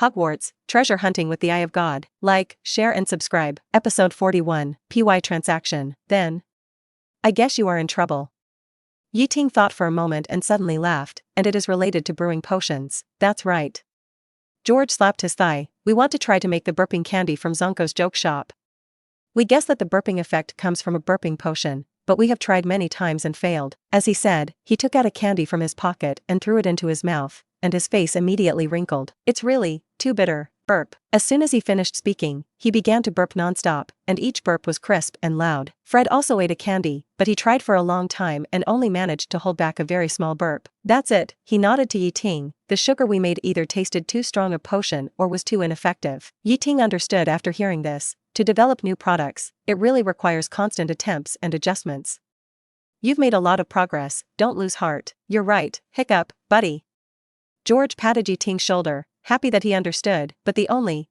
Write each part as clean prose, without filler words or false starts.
Hogwarts, Treasure Hunting with the Eye of God. Like, share and subscribe. Episode 41, PY Transaction. Then. I guess you are in trouble. Ting thought for a moment and suddenly laughed, and it is related to brewing potions. That's right. George slapped his thigh. We want to try to make the burping candy from Zonko's joke shop. We guess that the burping effect comes from a burping potion, but we have tried many times and failed. As he said, he took out a candy from his pocket and threw it into his mouth, and his face immediately wrinkled. It's really too bitter. Burp. As soon as he finished speaking, he began to burp nonstop, and each burp was crisp and loud. Fred also ate a candy, but he tried for a long time and only managed to hold back a very small burp. That's it, he nodded to Ting. The sugar we made either tasted too strong a potion or was too ineffective. Ting understood after hearing this. To develop new products, it really requires constant attempts and adjustments. You've made a lot of progress, don't lose heart. You're right, hiccup, buddy. George patted Ting's shoulder, happy that he understood, but the only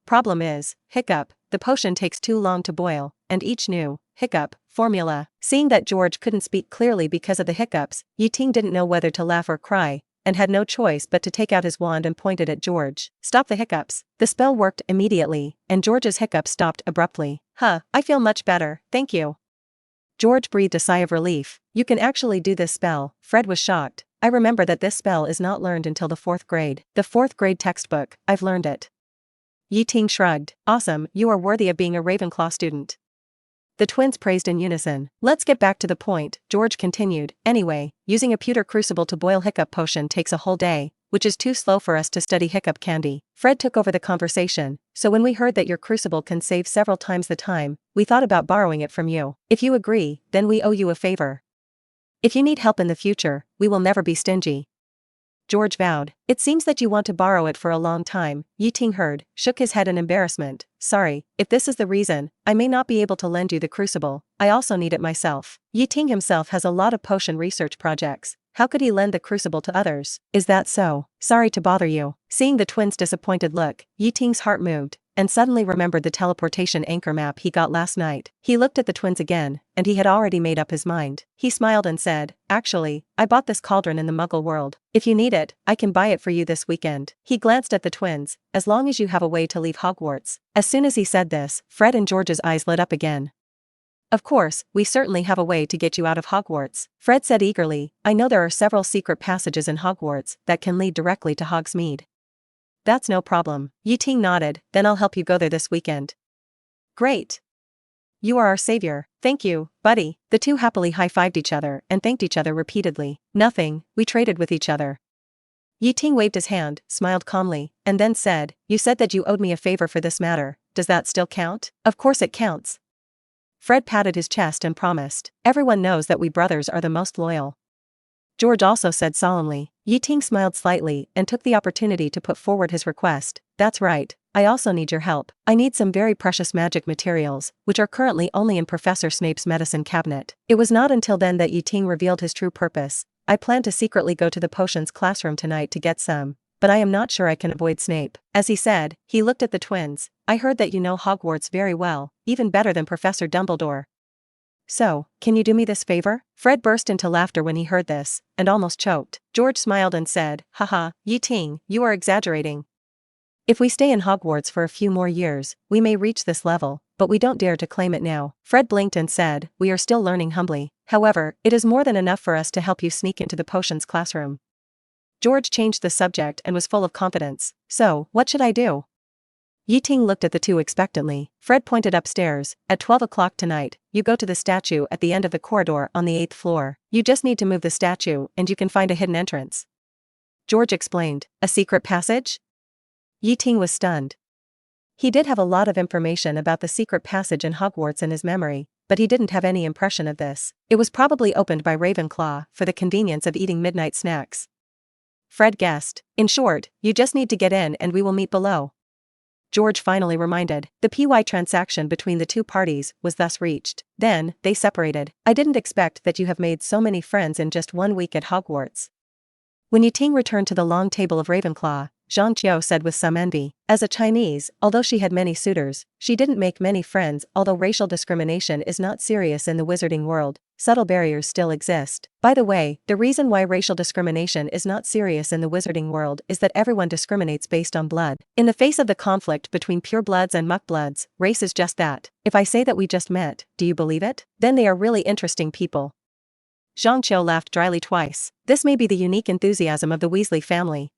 problem is, the potion takes too long to boil, and each new formula. Seeing that George couldn't speak clearly because of the hiccups, Ting didn't know whether to laugh or cry, and had no choice but to take out his wand and point it at George. Stop the hiccups. The spell worked immediately, and George's hiccups stopped abruptly. I feel much better, thank you. George breathed a sigh of relief. You can actually do this spell. Fred was shocked. I remember that this spell is not learned until the 4th grade. The 4th grade textbook, I've learned it. Ting shrugged. Awesome, you are worthy of being a Ravenclaw student. The twins praised in unison. Let's get back to the point, George continued. Anyway, using a pewter crucible to boil hiccup potion takes a whole day, which is too slow for us to study hiccup candy. Fred took over the conversation, so when we heard that your crucible can save several times the time, we thought about borrowing it from you. If you agree, then we owe you a favor. If you need help in the future, we will never be stingy. George vowed. It seems that you want to borrow it for a long time. Ting heard, shook his head in embarrassment. Sorry, if this is the reason, I may not be able to lend you the crucible. I also need it myself. Ting himself has a lot of potion research projects. How could he lend the crucible to others? Is that so? Sorry to bother you. Seeing the twins' disappointed look, Ting's heart moved, and suddenly remembered the teleportation anchor map he got last night. He looked at the twins again, and he had already made up his mind. He smiled and said, actually, I bought this cauldron in the Muggle world. If you need it, I can buy it for you this weekend. He glanced at the twins, as long as you have a way to leave Hogwarts. As soon as he said this, Fred and George's eyes lit up again. Of course, we certainly have a way to get you out of Hogwarts, Fred said eagerly. I know there are several secret passages in Hogwarts that can lead directly to Hogsmeade. That's no problem. Ting nodded, then I'll help you go there this weekend. Great. You are our savior. Thank you, buddy. The two happily high-fived each other and thanked each other repeatedly. Nothing, we traded with each other. Ting waved his hand, smiled calmly, and then said, you said that you owed me a favor for this matter. Does that still count? Of course it counts. Fred patted his chest and promised. Everyone knows that we brothers are the most loyal. George also said solemnly. Ting smiled slightly and took the opportunity to put forward his request. That's right, I also need your help. I need some very precious magic materials, which are currently only in Professor Snape's medicine cabinet. It was not until then that Ting revealed his true purpose. I plan to secretly go to the potions classroom tonight to get some, but I am not sure I can avoid Snape. As he said, he looked at the twins. I heard that you know Hogwarts very well, even better than Professor Dumbledore. So, can you do me this favor? Fred burst into laughter when he heard this, and almost choked. George smiled and said, haha, Ting, you are exaggerating. If we stay in Hogwarts for a few more years, we may reach this level, but we don't dare to claim it now. Fred blinked and said, we are still learning humbly. However, it is more than enough for us to help you sneak into the potions classroom. George changed the subject and was full of confidence. So, what should I do? Ting looked at the two expectantly. Fred pointed upstairs. At 12 o'clock tonight, you go to the statue at the end of the corridor on the 8th floor. You just need to move the statue and you can find a hidden entrance. George explained. A secret passage? Ting was stunned. He did have a lot of information about the secret passage in Hogwarts in his memory, but he didn't have any impression of this. It was probably opened by Ravenclaw for the convenience of eating midnight snacks. Fred guessed. In short, you just need to get in and we will meet below. George finally reminded. The PY transaction between the two parties was thus reached. Then, they separated. I didn't expect that you have made so many friends in just 1 week at Hogwarts. When Ting returned to the long table of Ravenclaw, Zhang Qiu said with some envy. As a Chinese, although she had many suitors, she didn't make many friends. Although racial discrimination is not serious in the wizarding world, subtle barriers still exist. By the way, the reason why racial discrimination is not serious in the wizarding world is that everyone discriminates based on blood. In the face of the conflict between purebloods and muckbloods, race is just that. If I say that we just met, do you believe it? Then they are really interesting people. Zhang Qiu laughed dryly twice. This may be the unique enthusiasm of the Weasley family.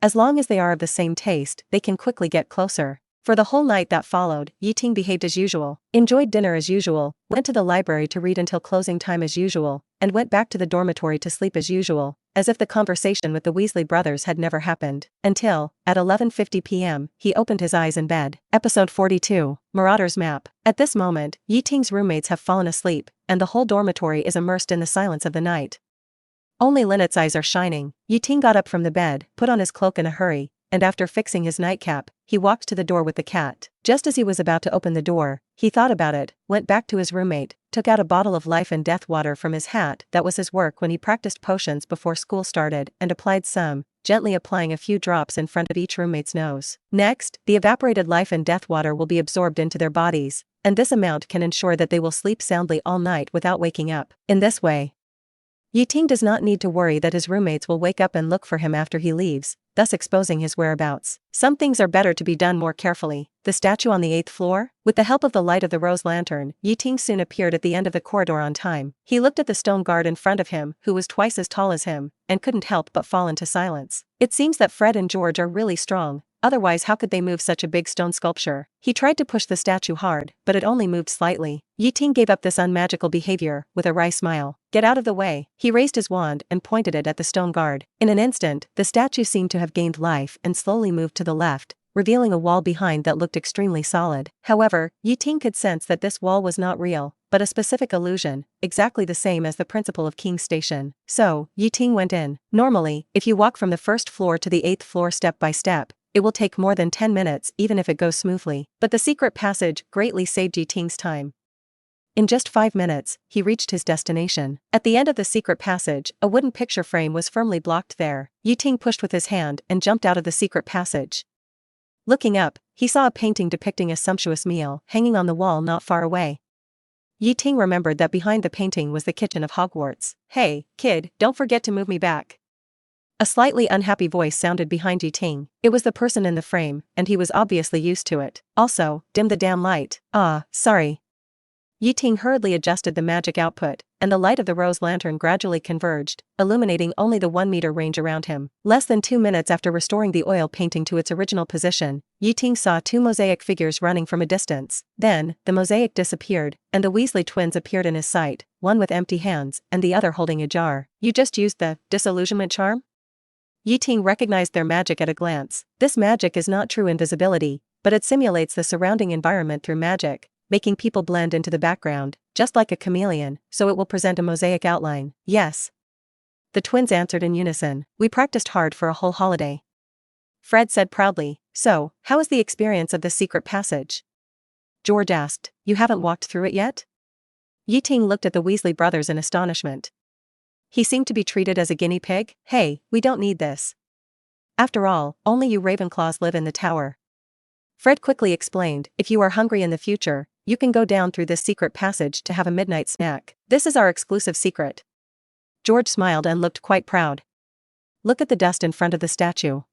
As long as they are of the same taste, they can quickly get closer. For the whole night that followed, Ting behaved as usual, enjoyed dinner as usual, went to the library to read until closing time as usual, and went back to the dormitory to sleep as usual, as if the conversation with the Weasley brothers had never happened. Until, at 11:50 p.m., he opened his eyes in bed. Episode 42, Marauder's Map. At this moment, Ting's roommates have fallen asleep, and the whole dormitory is immersed in the silence of the night. Only Lynette's eyes are shining. Ting got up from the bed, put on his cloak in a hurry, and after fixing his nightcap, he walked to the door with the cat. Just as he was about to open the door, he thought about it, went back to his roommate, took out a bottle of life and death water from his hat. That was his work when he practiced potions before school started, and applied some, gently applying a few drops in front of each roommate's nose. Next, the evaporated life and death water will be absorbed into their bodies, and this amount can ensure that they will sleep soundly all night without waking up. In this way, Ting does not need to worry that his roommates will wake up and look for him after he leaves, thus exposing his whereabouts. Some things are better to be done more carefully. The statue on the 8th floor? With the help of the light of the rose lantern, Ting soon appeared at the end of the corridor on time. He looked at the stone guard in front of him, who was twice as tall as him, and couldn't help but fall into silence. It seems that Fred and George are really strong. Otherwise, how could they move such a big stone sculpture? He tried to push the statue hard, but it only moved slightly. Ting gave up this unmagical behavior, with a wry smile. Get out of the way. He raised his wand and pointed it at the stone guard. In an instant, the statue seemed to have gained life and slowly moved to the left, revealing a wall behind that looked extremely solid. However, Ting could sense that this wall was not real, but a specific illusion, exactly the same as the principle of King's Station. So, Ting went in. Normally, if you walk from the 1st floor to the 8th floor step by step, it will take more than 10 minutes even if it goes smoothly. But the secret passage greatly saved Ting's time. In just 5 minutes, he reached his destination. At the end of the secret passage, a wooden picture frame was firmly blocked there. Ting pushed with his hand and jumped out of the secret passage. Looking up, he saw a painting depicting a sumptuous meal hanging on the wall not far away. Ting remembered that behind the painting was the kitchen of Hogwarts. Hey, kid, don't forget to move me back. A slightly unhappy voice sounded behind Ting. It was the person in the frame, and he was obviously used to it. Also, dim the damn light. Ah, sorry. Ting hurriedly adjusted the magic output, and the light of the rose lantern gradually converged, illuminating only the 1-meter range around him. Less than 2 minutes after restoring the oil painting to its original position, Ting saw 2 mosaic figures running from a distance. Then, the mosaic disappeared, and the Weasley twins appeared in his sight, one with empty hands and the other holding a jar. You just used the disillusionment charm? Ting recognized their magic at a glance. This magic is not true invisibility, but it simulates the surrounding environment through magic, making people blend into the background, just like a chameleon, so it will present a mosaic outline. Yes. The twins answered in unison. We practiced hard for a whole holiday. Fred said proudly. So, how is the experience of the secret passage? George asked. You haven't walked through it yet? Ting looked at the Weasley brothers in astonishment. He seemed to be treated as a guinea pig. Hey, we don't need this. After all, only you Ravenclaws live in the tower. Fred quickly explained, if you are hungry in the future, you can go down through this secret passage to have a midnight snack. This is our exclusive secret. George smiled and looked quite proud. Look at the dust in front of the statue.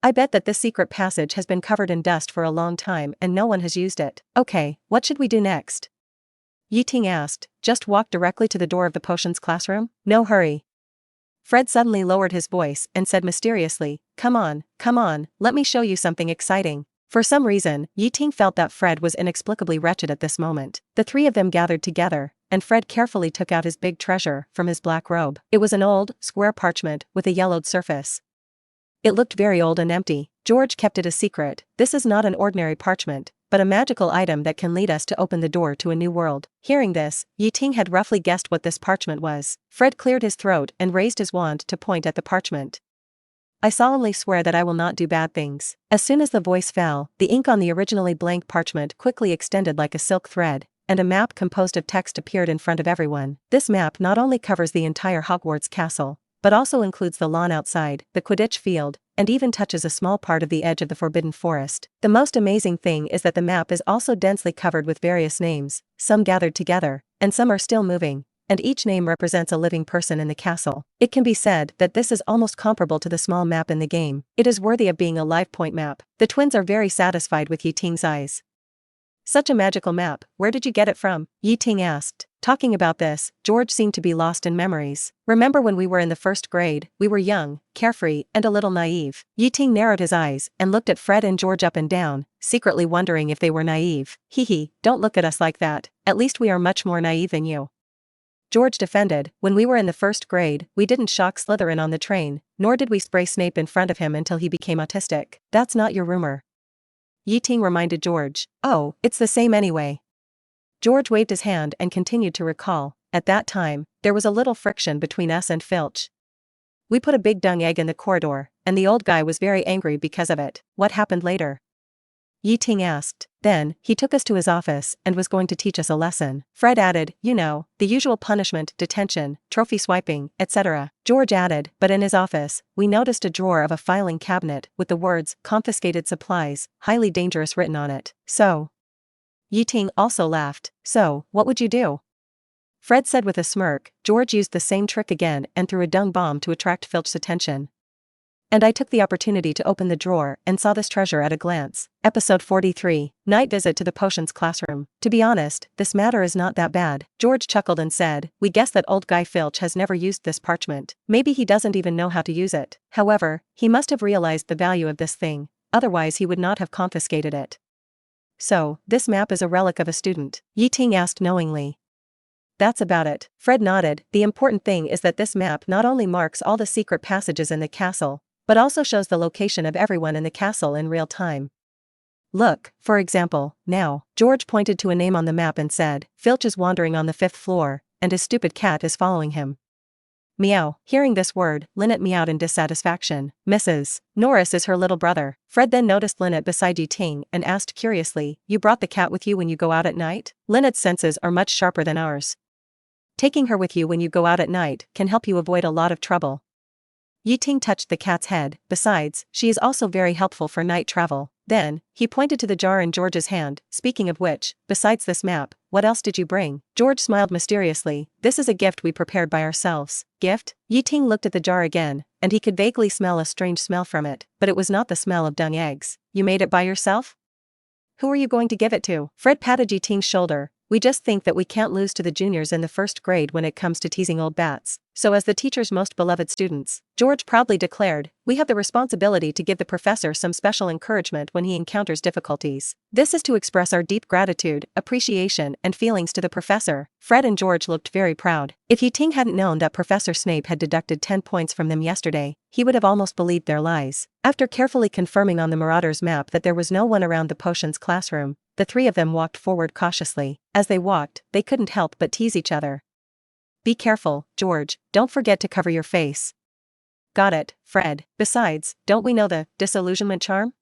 I bet that this secret passage has been covered in dust for a long time and no one has used it. Okay, what should we do next? Ting asked. Just walk directly to the door of the potions classroom? No hurry. Fred suddenly lowered his voice and said mysteriously, come on, let me show you something exciting. For some reason, Ting felt that Fred was inexplicably wretched at this moment. The 3 of them gathered together, and Fred carefully took out his big treasure from his black robe. It was an old, square parchment with a yellowed surface. It looked very old and empty. George kept it a secret. This is not an ordinary parchment, but a magical item that can lead us to open the door to a new world. Hearing this, Ting had roughly guessed what this parchment was. Fred cleared his throat and raised his wand to point at the parchment. I solemnly swear that I will not do bad things. As soon as the voice fell, the ink on the originally blank parchment quickly extended like a silk thread, and a map composed of text appeared in front of everyone. This map not only covers the entire Hogwarts castle, but also includes the lawn outside, the Quidditch field, and even touches a small part of the edge of the Forbidden Forest. The most amazing thing is that the map is also densely covered with various names, some gathered together, and some are still moving, and each name represents a living person in the castle. It can be said that this is almost comparable to the small map in the game. It is worthy of being a live point map. The twins are very satisfied with Ting's eyes. Such a magical map, where did you get it from? Ting asked. Talking about this, George seemed to be lost in memories. Remember when we were in the first grade, we were young, carefree, and a little naive. Ting narrowed his eyes and looked at Fred and George up and down, secretly wondering if they were naive. Hee, don't look at us like that, at least we are much more naive than you. George defended, when we were in the first grade, we didn't shock Slytherin on the train, nor did we spray Snape in front of him until he became autistic. That's not your rumor. Ting reminded George. Oh, it's the same anyway. George waved his hand and continued to recall. At that time, there was a little friction between us and Filch. We put a big dung egg in the corridor, and the old guy was very angry because of it. What happened later? Ting asked. Then, he took us to his office and was going to teach us a lesson. Fred added, you know, the usual punishment, detention, trophy swiping, etc. George added, but in his office, we noticed a drawer of a filing cabinet with the words, confiscated supplies, highly dangerous written on it. So? Ting also laughed. So, what would you do? Fred said with a smirk. George used the same trick again and threw a dung bomb to attract Filch's attention. And I took the opportunity to open the drawer and saw this treasure at a glance. Episode 43, Night Visit to the Potions Classroom. To be honest, this matter is not that bad. George chuckled and said, we guess that old guy Filch has never used this parchment. Maybe he doesn't even know how to use it. However, he must have realized the value of this thing, otherwise he would not have confiscated it. So, this map is a relic of a student? Ting asked knowingly. That's about it. Fred nodded. The important thing is that this map not only marks all the secret passages in the castle, but also shows the location of everyone in the castle in real time. Look, for example, now, George pointed to a name on the map and said, Filch is wandering on the 5th floor, and his stupid cat is following him. Meow. Hearing this word, Lynette meowed in dissatisfaction. Mrs. Norris is her little brother. Fred then noticed Lynette beside Ting and asked curiously, you brought the cat with you when you go out at night? Lynette's senses are much sharper than ours. Taking her with you when you go out at night can help you avoid a lot of trouble. Ting touched the cat's head. Besides, she is also very helpful for night travel. Then, he pointed to the jar in George's hand. Speaking of which, besides this map, what else did you bring? George smiled mysteriously. This is a gift we prepared by ourselves. Gift? Ting looked at the jar again, and he could vaguely smell a strange smell from it, but it was not the smell of dung eggs. You made it by yourself? Who are you going to give it to? Fred patted Ting's shoulder. We just think that we can't lose to the juniors in the first grade when it comes to teasing old bats. So as the teacher's most beloved students, George proudly declared, we have the responsibility to give the professor some special encouragement when he encounters difficulties. This is to express our deep gratitude, appreciation, and feelings to the professor. Fred and George looked very proud. If Ting hadn't known that Professor Snape had deducted 10 points from them yesterday, he would have almost believed their lies. After carefully confirming on the Marauder's map that there was no one around the potions classroom, the three of them walked forward cautiously. As they walked, they couldn't help but tease each other. Be careful, George, don't forget to cover your face. Got it, Fred. Besides, don't we know the disillusionment charm?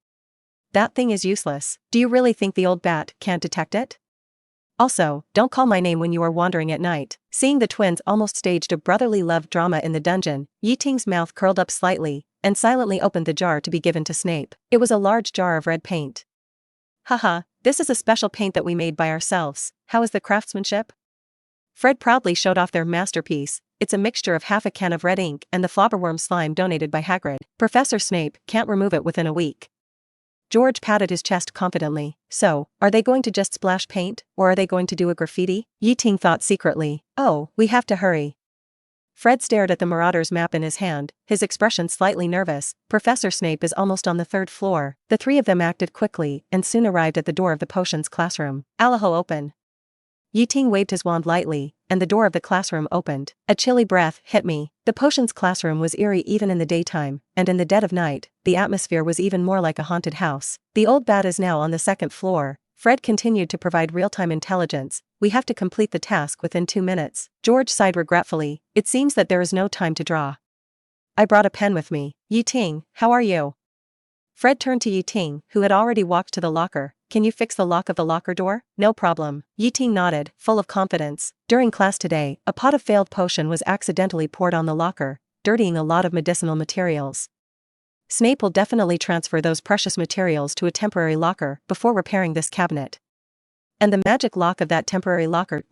That thing is useless. Do you really think the old bat can't detect it? Also, don't call my name when you are wandering at night. Seeing the twins almost staged a brotherly love drama in the dungeon, Ting's mouth curled up slightly, and silently opened the jar to be given to Snape. It was a large jar of red paint. Haha, this is a special paint that we made by ourselves. How is the craftsmanship? Fred proudly showed off their masterpiece. It's a mixture of half a can of red ink and the flobberworm slime donated by Hagrid. Professor Snape can't remove it within a week. George patted his chest confidently. So, are they going to just splash paint, or are they going to do a graffiti? Ting thought secretly. Oh, we have to hurry. Fred stared at the Marauder's map in his hand, his expression slightly nervous. Professor Snape is almost on the 3rd floor. The three of them acted quickly and soon arrived at the door of the potions classroom. Allaho, open. Ting waved his wand lightly, and the door of the classroom opened. A chilly breath hit me. The potions classroom was eerie even in the daytime, and in the dead of night, the atmosphere was even more like a haunted house. The old bat is now on the 2nd floor. Fred continued to provide real-time intelligence. We have to complete the task within 2 minutes. George sighed regretfully. It seems that there is no time to draw. I brought a pen with me. Ting, how are you? Fred turned to Ting, who had already walked to the locker. Can you fix the lock of the locker door? No problem. Ting nodded, full of confidence. During class today, a pot of failed potion was accidentally poured on the locker, dirtying a lot of medicinal materials. Snape will definitely transfer those precious materials to a temporary locker before repairing this cabinet. And the magic lock of that temporary locker,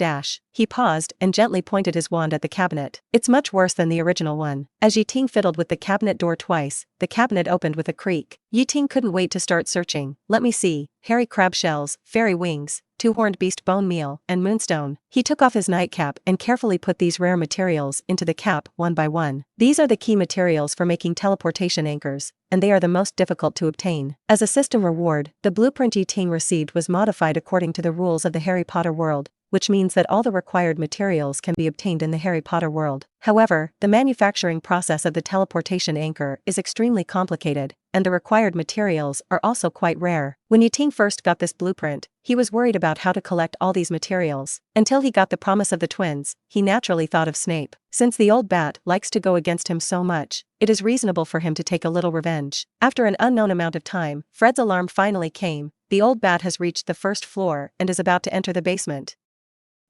He paused and gently pointed his wand at the cabinet. It's much worse than the original one. As Ting fiddled with the cabinet door twice, the cabinet opened with a creak. Ting couldn't wait to start searching. Let me see. Hairy crab shells, fairy wings, two-horned beast bone meal, and moonstone. He took off his nightcap and carefully put these rare materials into the cap one by one. These are the key materials for making teleportation anchors, and they are the most difficult to obtain. As a system reward, the blueprint Ting received was modified according to the rules of the Harry Potter world, which means that all the required materials can be obtained in the Harry Potter world. However, the manufacturing process of the teleportation anchor is extremely complicated, and the required materials are also quite rare. When Ting first got this blueprint, he was worried about how to collect all these materials. Until he got the promise of the twins, he naturally thought of Snape. Since the old bat likes to go against him so much, it is reasonable for him to take a little revenge. After an unknown amount of time, Fred's alarm finally came. The old bat has reached the first floor and is about to enter the basement.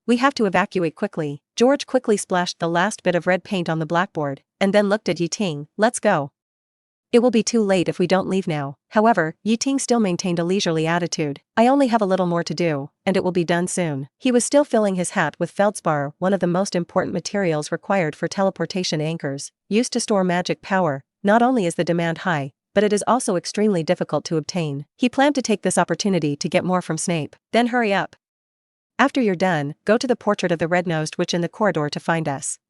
We have to evacuate quickly. George quickly splashed the last bit of red paint on the blackboard, and then looked at Ting. Let's go. It will be too late if we don't leave now. However, Ting still maintained a leisurely attitude. I only have a little more to do, and it will be done soon. He was still filling his hat with feldspar, one of the most important materials required for teleportation anchors, used to store magic power. Not only is the demand high, but it is also extremely difficult to obtain. He planned to take this opportunity to get more from Snape. Then hurry up. After you're done, go to the portrait of the red-nosed witch in the corridor to find us.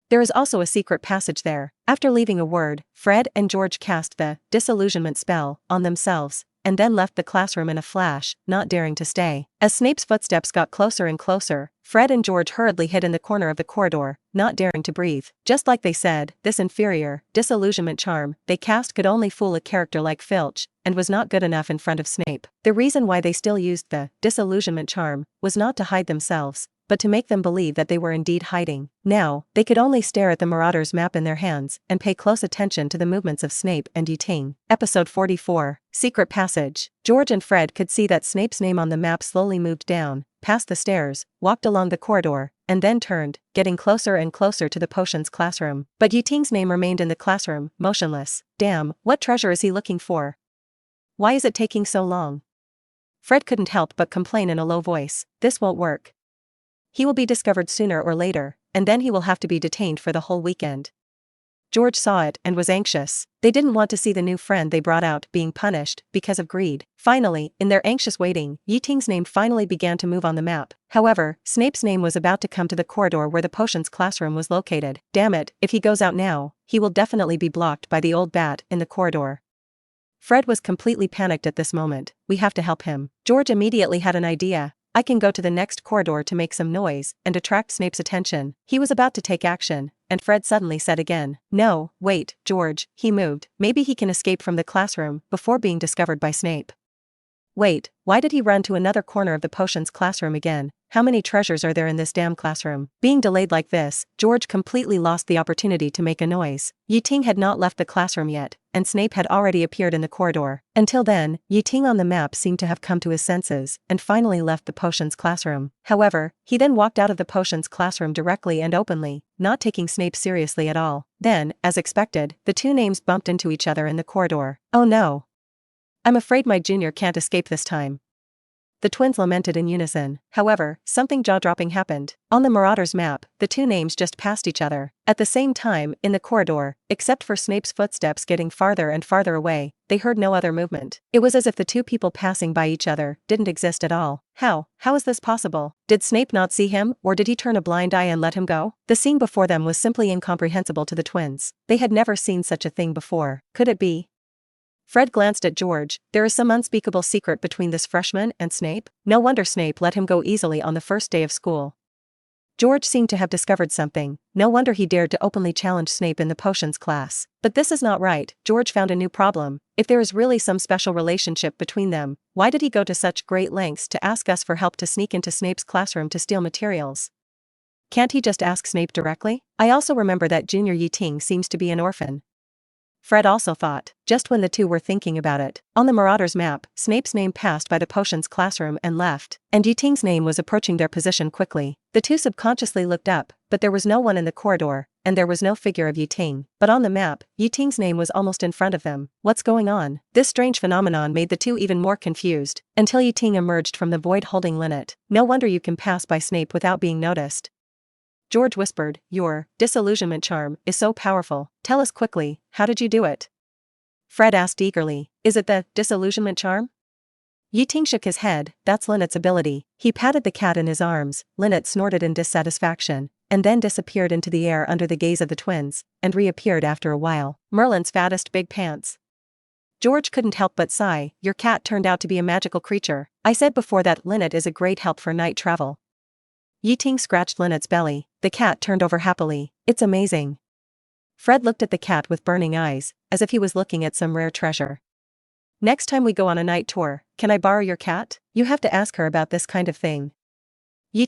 There is also a secret passage there. After leaving a word, Fred and George cast the disillusionment spell on themselves, and then left the classroom in a flash, not daring to stay. As Snape's footsteps got closer and closer, Fred and George hurriedly hid in the corner of the corridor, not daring to breathe. Just like they said, this inferior, disillusionment charm they cast could only fool a character like Filch, and was not good enough in front of Snape. The reason why they still used the disillusionment charm was not to hide themselves, but to make them believe that they were indeed hiding. Now, they could only stare at the Marauder's map in their hands and pay close attention to the movements of Snape and Ting. Episode 44, Secret Passage. George and Fred could see that Snape's name on the map slowly moved down, past the stairs, walked along the corridor, and then turned, getting closer and closer to the potions classroom. But Ting's name remained in the classroom, motionless. Damn, what treasure is he looking for? Why is it taking so long? Fred couldn't help but complain in a low voice. This won't work. He will be discovered sooner or later, and then he will have to be detained for the whole weekend. George saw it and was anxious. They didn't want to see the new friend they brought out being punished because of greed. Finally, in their anxious waiting, Ting's name finally began to move on the map. However, Snape's name was about to come to the corridor where the potions classroom was located. Damn it, if he goes out now, he will definitely be blocked by the old bat in the corridor. Fred was completely panicked at this moment. We have to help him. George immediately had an idea. I can go to the next corridor to make some noise and attract Snape's attention. He was about to take action, and Fred suddenly said again, no, wait, George, he moved. Maybe he can escape from the classroom before being discovered by Snape. Wait, why did he run to another corner of the potions classroom again? How many treasures are there in this damn classroom? Being delayed like this, George completely lost the opportunity to make a noise. Ting had not left the classroom yet, and Snape had already appeared in the corridor. Until then, Ting on the map seemed to have come to his senses and finally left the potions classroom. However, he then walked out of the potions classroom directly and openly, not taking Snape seriously at all. Then, as expected, the two names bumped into each other in the corridor. Oh no. I'm afraid my junior can't escape this time. The twins lamented in unison. However, something jaw-dropping happened. On the Marauder's map, the two names just passed each other. At the same time, in the corridor, except for Snape's footsteps getting farther and farther away, they heard no other movement. It was as if the two people passing by each other didn't exist at all. How is this possible? Did Snape not see him, or did he turn a blind eye and let him go? The scene before them was simply incomprehensible to the twins. They had never seen such a thing before. Could it be? Fred glanced at George. There is some unspeakable secret between this freshman and Snape. No wonder Snape let him go easily on the first day of school. George seemed to have discovered something. No wonder he dared to openly challenge Snape in the potions class. But this is not right. George found a new problem. If there is really some special relationship between them, why did he go to such great lengths to ask us for help to sneak into Snape's classroom to steal materials? Can't he just ask Snape directly? I also remember that Junior Ting seems to be an orphan. Fred also thought. Just when the two were thinking about it, on the Marauder's map, Snape's name passed by the potions classroom and left, and Ting's name was approaching their position quickly. The two subconsciously looked up, but there was no one in the corridor, and there was no figure of Ting. But on the map, Ting's name was almost in front of them. What's going on? This strange phenomenon made the two even more confused, until Ting emerged from the void holding Lynette. No wonder you can pass by Snape without being noticed. George whispered, your disillusionment charm is so powerful. Tell us quickly, how did you do it? Fred asked eagerly, is it the disillusionment charm? Ting shook his head, that's Lynette's ability. He patted the cat in his arms. Lynette snorted in dissatisfaction, and then disappeared into the air under the gaze of the twins, and reappeared after a while. Merlin's fattest big pants. George couldn't help but sigh, your cat turned out to be a magical creature. I said before that Lynette is a great help for night travel. Ting scratched Lynette's belly. The cat turned over happily. It's amazing. Fred looked at the cat with burning eyes, as if he was looking at some rare treasure. Next time we go on a night tour, can I borrow your cat? You have to ask her about this kind of thing.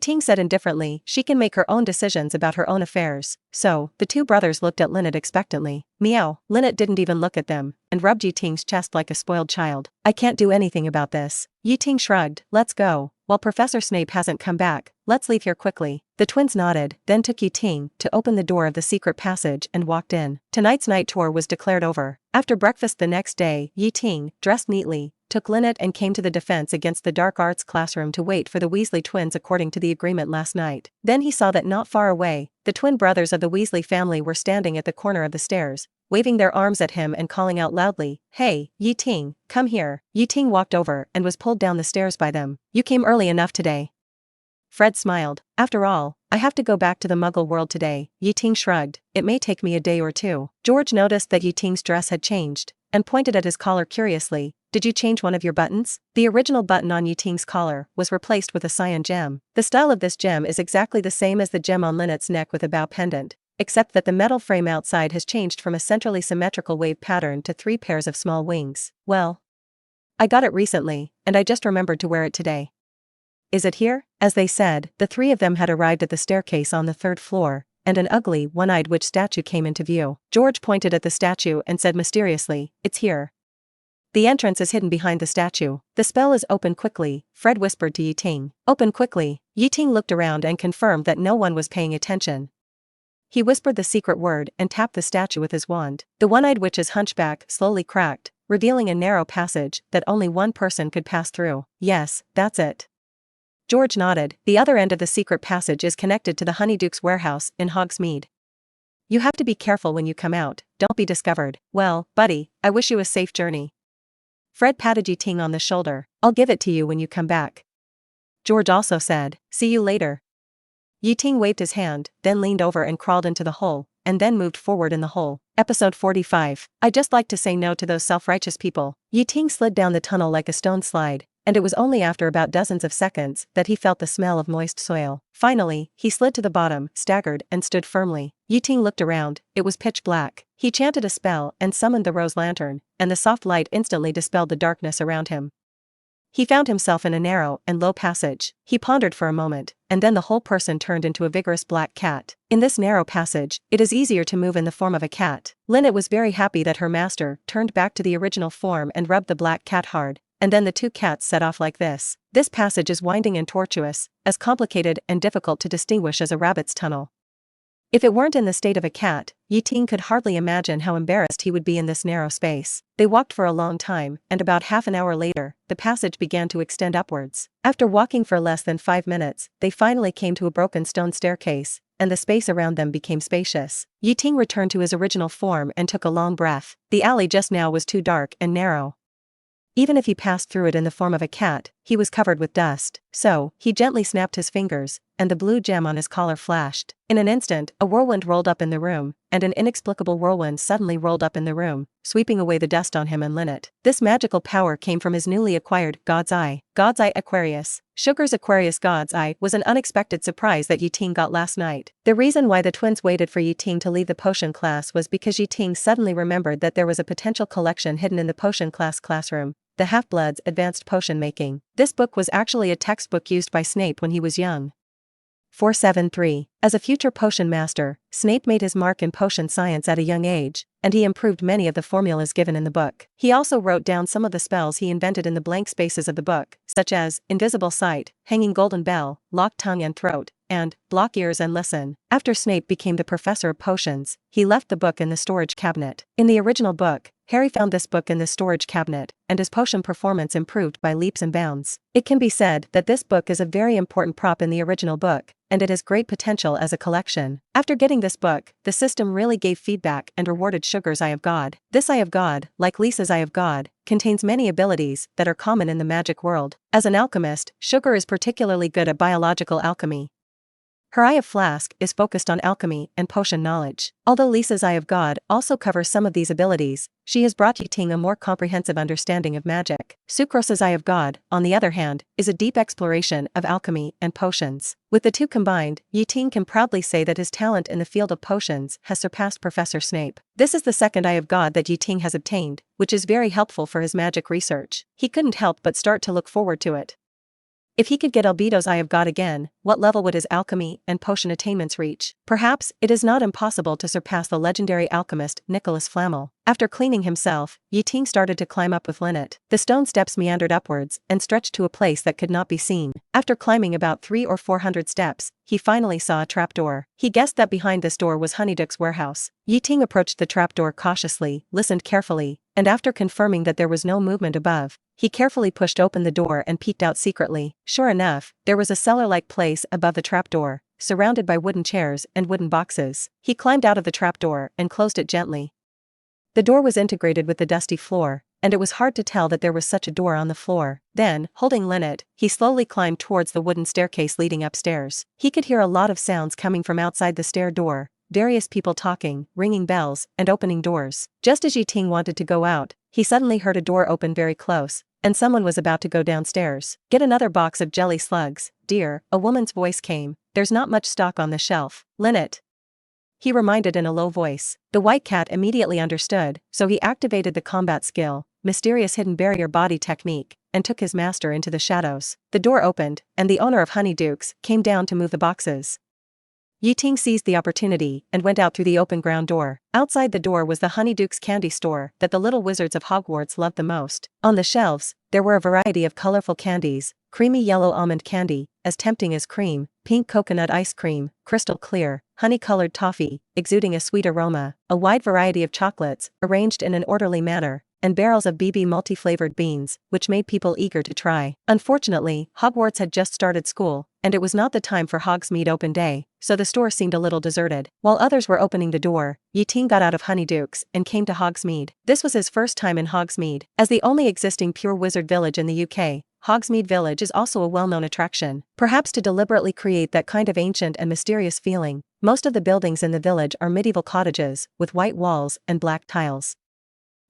Ting said indifferently, she can make her own decisions about her own affairs. So, the two brothers looked at Lynette expectantly. Meow. Lynette didn't even look at them, and rubbed Ting's chest like a spoiled child. I can't do anything about this. Ting shrugged, let's go. While Professor Snape hasn't come back, let's leave here quickly. The twins nodded, then took Ting to open the door of the secret passage and walked in. Tonight's night tour was declared over. After breakfast the next day, Ting, dressed neatly, took Lynette and came to the defense against the dark arts classroom to wait for the Weasley twins according to the agreement last night. Then he saw that not far away, the twin brothers of the Weasley family were standing at the corner of the stairs, waving their arms at him and calling out loudly, hey, Ting, come here. Ting walked over and was pulled down the stairs by them. You came early enough today. Fred smiled. After all, I have to go back to the Muggle world today. Ting shrugged, it may take me a day or two. George noticed that Ting's dress had changed, and pointed at his collar curiously. Did you change one of your buttons? The original button on Ting's collar was replaced with a cyan gem. The style of this gem is exactly the same as the gem on Lynette's neck with a bow pendant, except that the metal frame outside has changed from a centrally symmetrical wave pattern to 3 pairs of small wings. Well, I got it recently, and I just remembered to wear it today. Is it here? As they said, the 3 of them had arrived at the staircase on the 3rd floor, and an ugly, one-eyed witch statue came into view. George pointed at the statue and said mysteriously, it's here. The entrance is hidden behind the statue. The spell is open quickly, Fred whispered to Ting. Open quickly. Ting looked around and confirmed that no one was paying attention. He whispered the secret word and tapped the statue with his wand. The one-eyed witch's hunchback slowly cracked, revealing a narrow passage that only one person could pass through. Yes, that's it. George nodded. The other end of the secret passage is connected to the Honeyduke's warehouse in Hogsmeade. You have to be careful when you come out, don't be discovered. Well, buddy, I wish you a safe journey. Fred patted Ting on the shoulder. I'll give it to you when you come back. George also said, see you later. Ting waved his hand, then leaned over and crawled into the hole, and then moved forward in the hole. Episode 45. I just like to say no to those self-righteous people. Ting slid down the tunnel like a stone slide, and it was only after about dozens of seconds that he felt the smell of moist soil. Finally, he slid to the bottom, staggered, and stood firmly. Ting looked around, it was pitch black. He chanted a spell and summoned the rose lantern, and the soft light instantly dispelled the darkness around him. He found himself in a narrow and low passage. He pondered for a moment, and then the whole person turned into a vigorous black cat. In this narrow passage, it is easier to move in the form of a cat. Lynette was very happy that her master turned back to the original form and rubbed the black cat hard, and then the 2 cats set off like this. This passage is winding and tortuous, as complicated and difficult to distinguish as a rabbit's tunnel. If it weren't in the state of a cat, Ting could hardly imagine how embarrassed he would be in this narrow space. They walked for a long time, and about half an hour later, the passage began to extend upwards. After walking for less than 5 minutes, they finally came to a broken stone staircase, and the space around them became spacious. Ting returned to his original form and took a long breath. The alley just now was too dark and narrow. Even if he passed through it in the form of a cat, he was covered with dust. So, he gently snapped his fingers, and the blue gem on his collar flashed. In an instant, a whirlwind rolled up in the room, and an inexplicable whirlwind suddenly rolled up in the room, sweeping away the dust on him and Lynette. This magical power came from his newly acquired God's Eye. God's Eye Aquarius. Sugar's Aquarius God's Eye was an unexpected surprise that Ting got last night. The reason why the twins waited for Ting to leave the potion class was because Ting suddenly remembered that there was a potential collection hidden in the potion class classroom. The Half-Blood's Advanced Potion Making. This book was actually a textbook used by Snape when he was young. 473. As a future potion master, Snape made his mark in potion science at a young age, and he improved many of the formulas given in the book. He also wrote down some of the spells he invented in the blank spaces of the book, such as Invisible Sight, Hanging Golden Bell, Lock Tongue and Throat, and Block Ears and Listen. After Snape became the professor of potions, he left the book in the storage cabinet. In the original book, Harry found this book in the storage cabinet, and his potion performance improved by leaps and bounds. It can be said that this book is a very important prop in the original book, and it has great potential as a collection. After getting this book, the system really gave feedback and rewarded Sugar's Eye of God. This Eye of God, like Lisa's Eye of God, contains many abilities that are common in the magic world. As an alchemist, Sugar is particularly good at biological alchemy. Her Eye of Flask is focused on alchemy and potion knowledge. Although Lisa's Eye of God also covers some of these abilities, she has brought Ting a more comprehensive understanding of magic. Sucrose's Eye of God, on the other hand, is a deep exploration of alchemy and potions. With the two combined, Ting can proudly say that his talent in the field of potions has surpassed Professor Snape. This is the second Eye of God that Ting has obtained, which is very helpful for his magic research. He couldn't help but start to look forward to it. If he could get Albedo's Eye of God again, what level would his alchemy and potion attainments reach? Perhaps it is not impossible to surpass the legendary alchemist Nicholas Flamel. After cleaning himself, Ting started to climb up with Lynette. The stone steps meandered upwards and stretched to a place that could not be seen. After climbing about 300 or 400 steps, he finally saw a trapdoor. He guessed that behind this door was Honeyduk's warehouse. Ting approached the trapdoor cautiously, listened carefully, and after confirming that there was no movement above, he carefully pushed open the door and peeked out secretly. Sure enough, there was a cellar-like place above the trapdoor, surrounded by wooden chairs and wooden boxes. He climbed out of the trapdoor and closed it gently. The door was integrated with the dusty floor, and it was hard to tell that there was such a door on the floor. Then, holding Lynette, he slowly climbed towards the wooden staircase leading upstairs. He could hear a lot of sounds coming from outside the stair door, various people talking, ringing bells, and opening doors. Just as Ting wanted to go out, he suddenly heard a door open very close, and someone was about to go downstairs. "Get another box of jelly slugs, dear," a woman's voice came. "There's not much stock on the shelf." "Lynette," he reminded in a low voice. The white cat immediately understood, so he activated the combat skill, Mysterious Hidden Barrier Body Technique, and took his master into the shadows. The door opened, and the owner of Honeyduk's came down to move the boxes. Ting seized the opportunity and went out through the open ground door. Outside the door was the Honeyduk's candy store that the little wizards of Hogwarts loved the most. On the shelves, there were a variety of colorful candies: creamy yellow almond candy, as tempting as cream, pink coconut ice cream, crystal clear, honey-colored toffee, exuding a sweet aroma, a wide variety of chocolates, arranged in an orderly manner, and barrels of BB multi-flavored beans, which made people eager to try. Unfortunately, Hogwarts had just started school, and it was not the time for Hogsmeade open day, so the store seemed a little deserted. While others were opening the door, Ting got out of Honeyduk's and came to Hogsmeade. This was his first time in Hogsmeade. As the only existing pure wizard village in the UK, Hogsmeade Village is also a well-known attraction. Perhaps to deliberately create that kind of ancient and mysterious feeling, most of the buildings in the village are medieval cottages, with white walls and black tiles.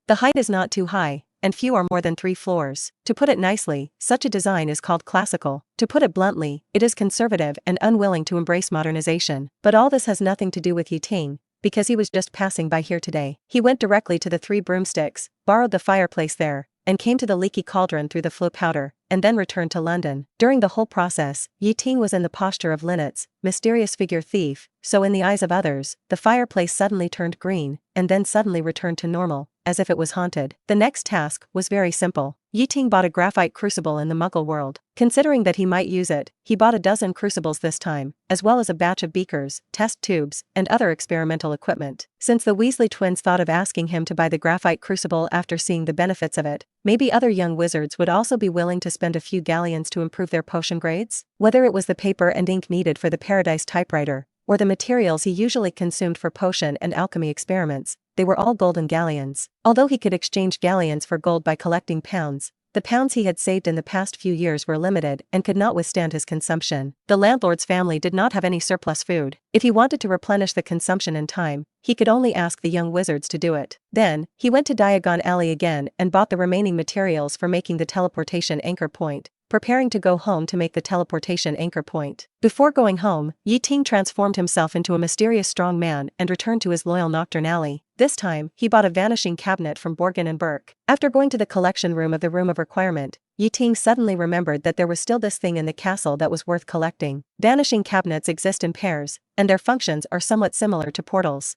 The height is not too high, and few are more than 3 floors. To put it nicely, such a design is called classical. To put it bluntly, it is conservative and unwilling to embrace modernization. But all this has nothing to do with Ting, because he was just passing by here today. He went directly to the 3 broomsticks, borrowed the fireplace there, and came to the leaky cauldron through the flue powder, and then returned to London. During the whole process, Ting was in the posture of Lynette's mysterious figure thief, so in the eyes of others, the fireplace suddenly turned green, and then suddenly returned to normal, as if it was haunted. The next task was very simple. Ting bought a graphite crucible in the Muggle world. Considering that he might use it, he bought a dozen crucibles this time, as well as a batch of beakers, test tubes, and other experimental equipment. Since the Weasley twins thought of asking him to buy the graphite crucible after seeing the benefits of it, maybe other young wizards would also be willing to spend a few galleons to improve their potion grades? Whether it was the paper and ink needed for the Paradise typewriter, or the materials he usually consumed for potion and alchemy experiments, they were all golden galleons. Although he could exchange galleons for gold by collecting pounds, the pounds he had saved in the past few years were limited and could not withstand his consumption. The landlord's family did not have any surplus food. If he wanted to replenish the consumption in time, he could only ask the young wizards to do it. Then, he went to Diagon Alley again and bought the remaining materials for making the teleportation anchor point, preparing to go home to make the teleportation anchor point. Before going home, Ting transformed himself into a mysterious strong man and returned to his loyal Nocturne Alley. This time, he bought a vanishing cabinet from Borgin and Burke. After going to the collection room of the Room of Requirement, Yi Ting suddenly remembered that there was still this thing in the castle that was worth collecting. Vanishing cabinets exist in pairs, and their functions are somewhat similar to portals.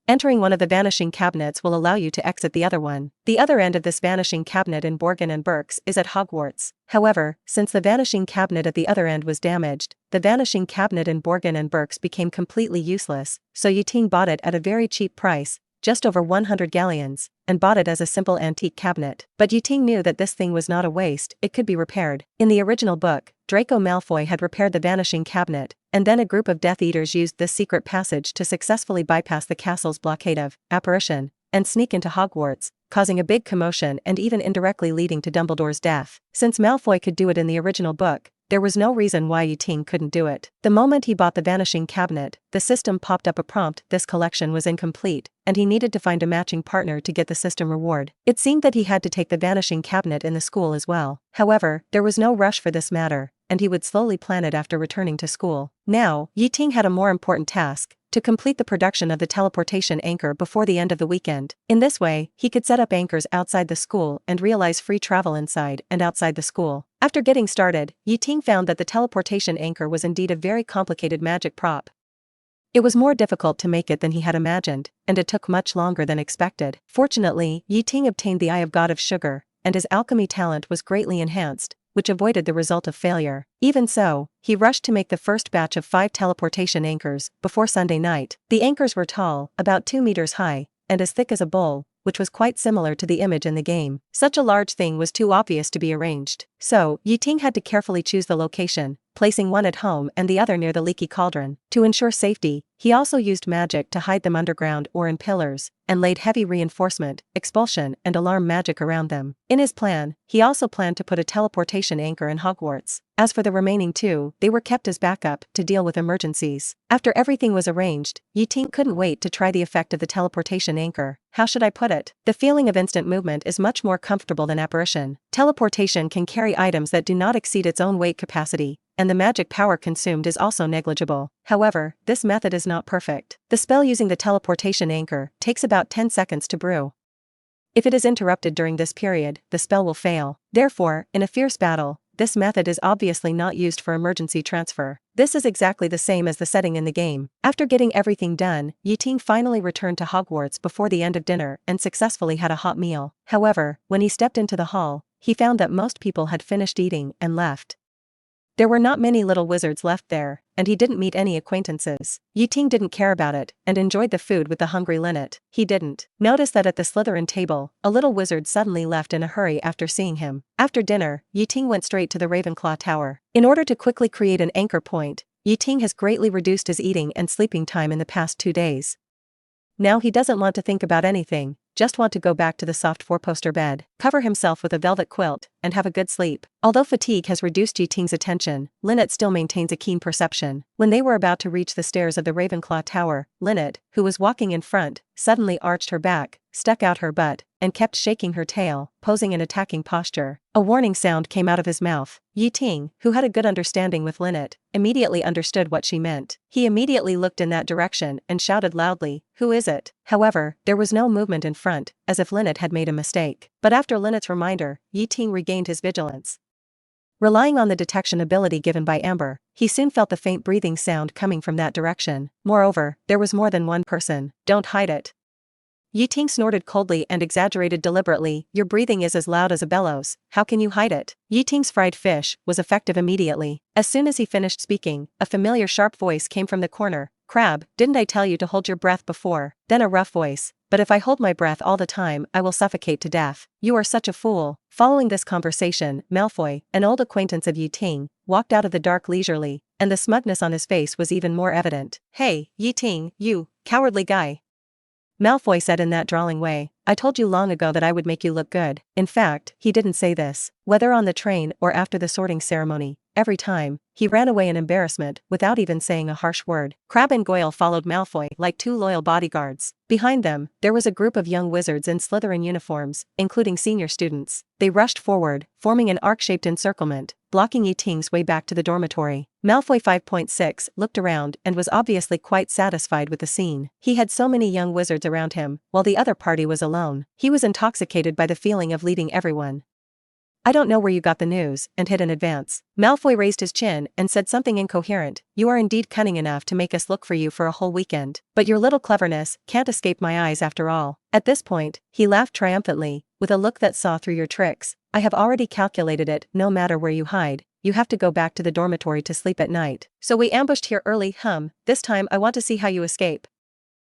Entering one of the vanishing cabinets will allow you to exit the other one. The other end of this vanishing cabinet in Borgin and Burke's is at Hogwarts. However, since the vanishing cabinet at the other end was damaged, the vanishing cabinet in Borgin and Burke's became completely useless, so Yi Ting bought it at a very cheap price, just over 100 galleons, and bought it as a simple antique cabinet. But Yi Ting knew that this thing was not a waste, it could be repaired. In the original book, Draco Malfoy had repaired the vanishing cabinet, and then a group of Death Eaters used this secret passage to successfully bypass the castle's blockade of apparition and sneak into Hogwarts, causing a big commotion and even indirectly leading to Dumbledore's death. Since Malfoy could do it in the original book, there was no reason why Yi Ting couldn't do it. The moment he bought the vanishing cabinet, the system popped up a prompt: this collection was incomplete, and he needed to find a matching partner to get the system reward. It seemed that he had to take the vanishing cabinet in the school as well. However, there was no rush for this matter, and he would slowly plan it after returning to school. Now, Yi Ting had a more important task: to complete the production of the teleportation anchor before the end of the weekend. In this way, he could set up anchors outside the school and realize free travel inside and outside the school. After getting started, Yi Ting found that the teleportation anchor was indeed a very complicated magic prop. It was more difficult to make it than he had imagined, and it took much longer than expected. Fortunately, Yi Ting obtained the Eye of God of Sugar, and his alchemy talent was greatly enhanced, which avoided the result of failure. Even so, he rushed to make the first batch of 5 teleportation anchors before Sunday night. The anchors were tall, about 2 meters high, and as thick as a bowl, which was quite similar to the image in the game. Such a large thing was too obvious to be arranged. So, Yi Ting had to carefully choose the location, placing one at home and the other near the leaky cauldron. To ensure safety, he also used magic to hide them underground or in pillars, and laid heavy reinforcement, expulsion, and alarm magic around them. In his plan, he also planned to put a teleportation anchor in Hogwarts. As for the remaining 2, they were kept as backup to deal with emergencies. After everything was arranged, Yi Ting couldn't wait to try the effect of the teleportation anchor. How should I put it? The feeling of instant movement is much more comfortable than apparition. Teleportation can carry items that do not exceed its own weight capacity, and the magic power consumed is also negligible. However, this method is not perfect. The spell using the teleportation anchor takes about 10 seconds to brew. If it is interrupted during this period, the spell will fail. Therefore, in a fierce battle, this method is obviously not used for emergency transfer. This is exactly the same as the setting in the game. After getting everything done, Yi Ting finally returned to Hogwarts before the end of dinner and successfully had a hot meal. However, when he stepped into the hall, he found that most people had finished eating and left. There were not many little wizards left there, and he didn't meet any acquaintances. Yi Ting didn't care about it, and enjoyed the food with the hungry linnet. He didn't notice that at the Slytherin table, a little wizard suddenly left in a hurry after seeing him. After dinner, Yi Ting went straight to the Ravenclaw Tower. In order to quickly create an anchor point, Yi Ting has greatly reduced his eating and sleeping time in the past 2 days. Now he doesn't want to think about anything, just want to go back to the soft 4-poster bed, cover himself with a velvet quilt, and have a good sleep. Although fatigue has reduced Yi Ting's attention, Lynette still maintains a keen perception. When they were about to reach the stairs of the Ravenclaw Tower, Lynette, who was walking in front, suddenly arched her back, stuck out her butt, and kept shaking her tail, posing an attacking posture. A warning sound came out of his mouth. Yi Ting, who had a good understanding with Lynette, immediately understood what she meant. He immediately looked in that direction and shouted loudly, "Who is it?" However, there was no movement in front, as if Lynette had made a mistake. But after Lynette's reminder, Yi Ting regained his vigilance. Relying on the detection ability given by Amber, he soon felt the faint breathing sound coming from that direction. Moreover, there was more than one person. "Don't hide it." Yi Ting snorted coldly and exaggerated deliberately, "Your breathing is as loud as a bellows, how can you hide it?" Yi Ting's fried fish was effective immediately. As soon as he finished speaking, a familiar sharp voice came from the corner. "Crab, didn't I tell you to hold your breath before?" Then a rough voice, "But if I hold my breath all the time, I will suffocate to death. You are such a fool." Following this conversation, Malfoy, an old acquaintance of Yi Ting, walked out of the dark leisurely, and the smugness on his face was even more evident. "Hey, Yi Ting, you cowardly guy," Malfoy said in that drawling way, "I told you long ago that I would make you look good." In fact, he didn't say this. Whether on the train or after the sorting ceremony, every time, he ran away in embarrassment without even saying a harsh word. Crabbe and Goyle followed Malfoy like 2 loyal bodyguards. Behind them, there was a group of young wizards in Slytherin uniforms, including senior students. They rushed forward, forming an arc-shaped encirclement, blocking Yi Ting's way back to the dormitory. Malfoy 5.6 looked around and was obviously quite satisfied with the scene. He had so many young wizards around him, while the other party was alone. He was intoxicated by the feeling of leading everyone. I don't know where you got the news, and hid in advance. Malfoy raised his chin and said something incoherent. You are indeed cunning enough to make us look for you for a whole weekend. But your little cleverness can't escape my eyes after all. At this point, he laughed triumphantly, with a look that saw through your tricks. I have already calculated it. No matter where you hide, you have to go back to the dormitory to sleep at night. So we ambushed here early, this time I want to see how you escape.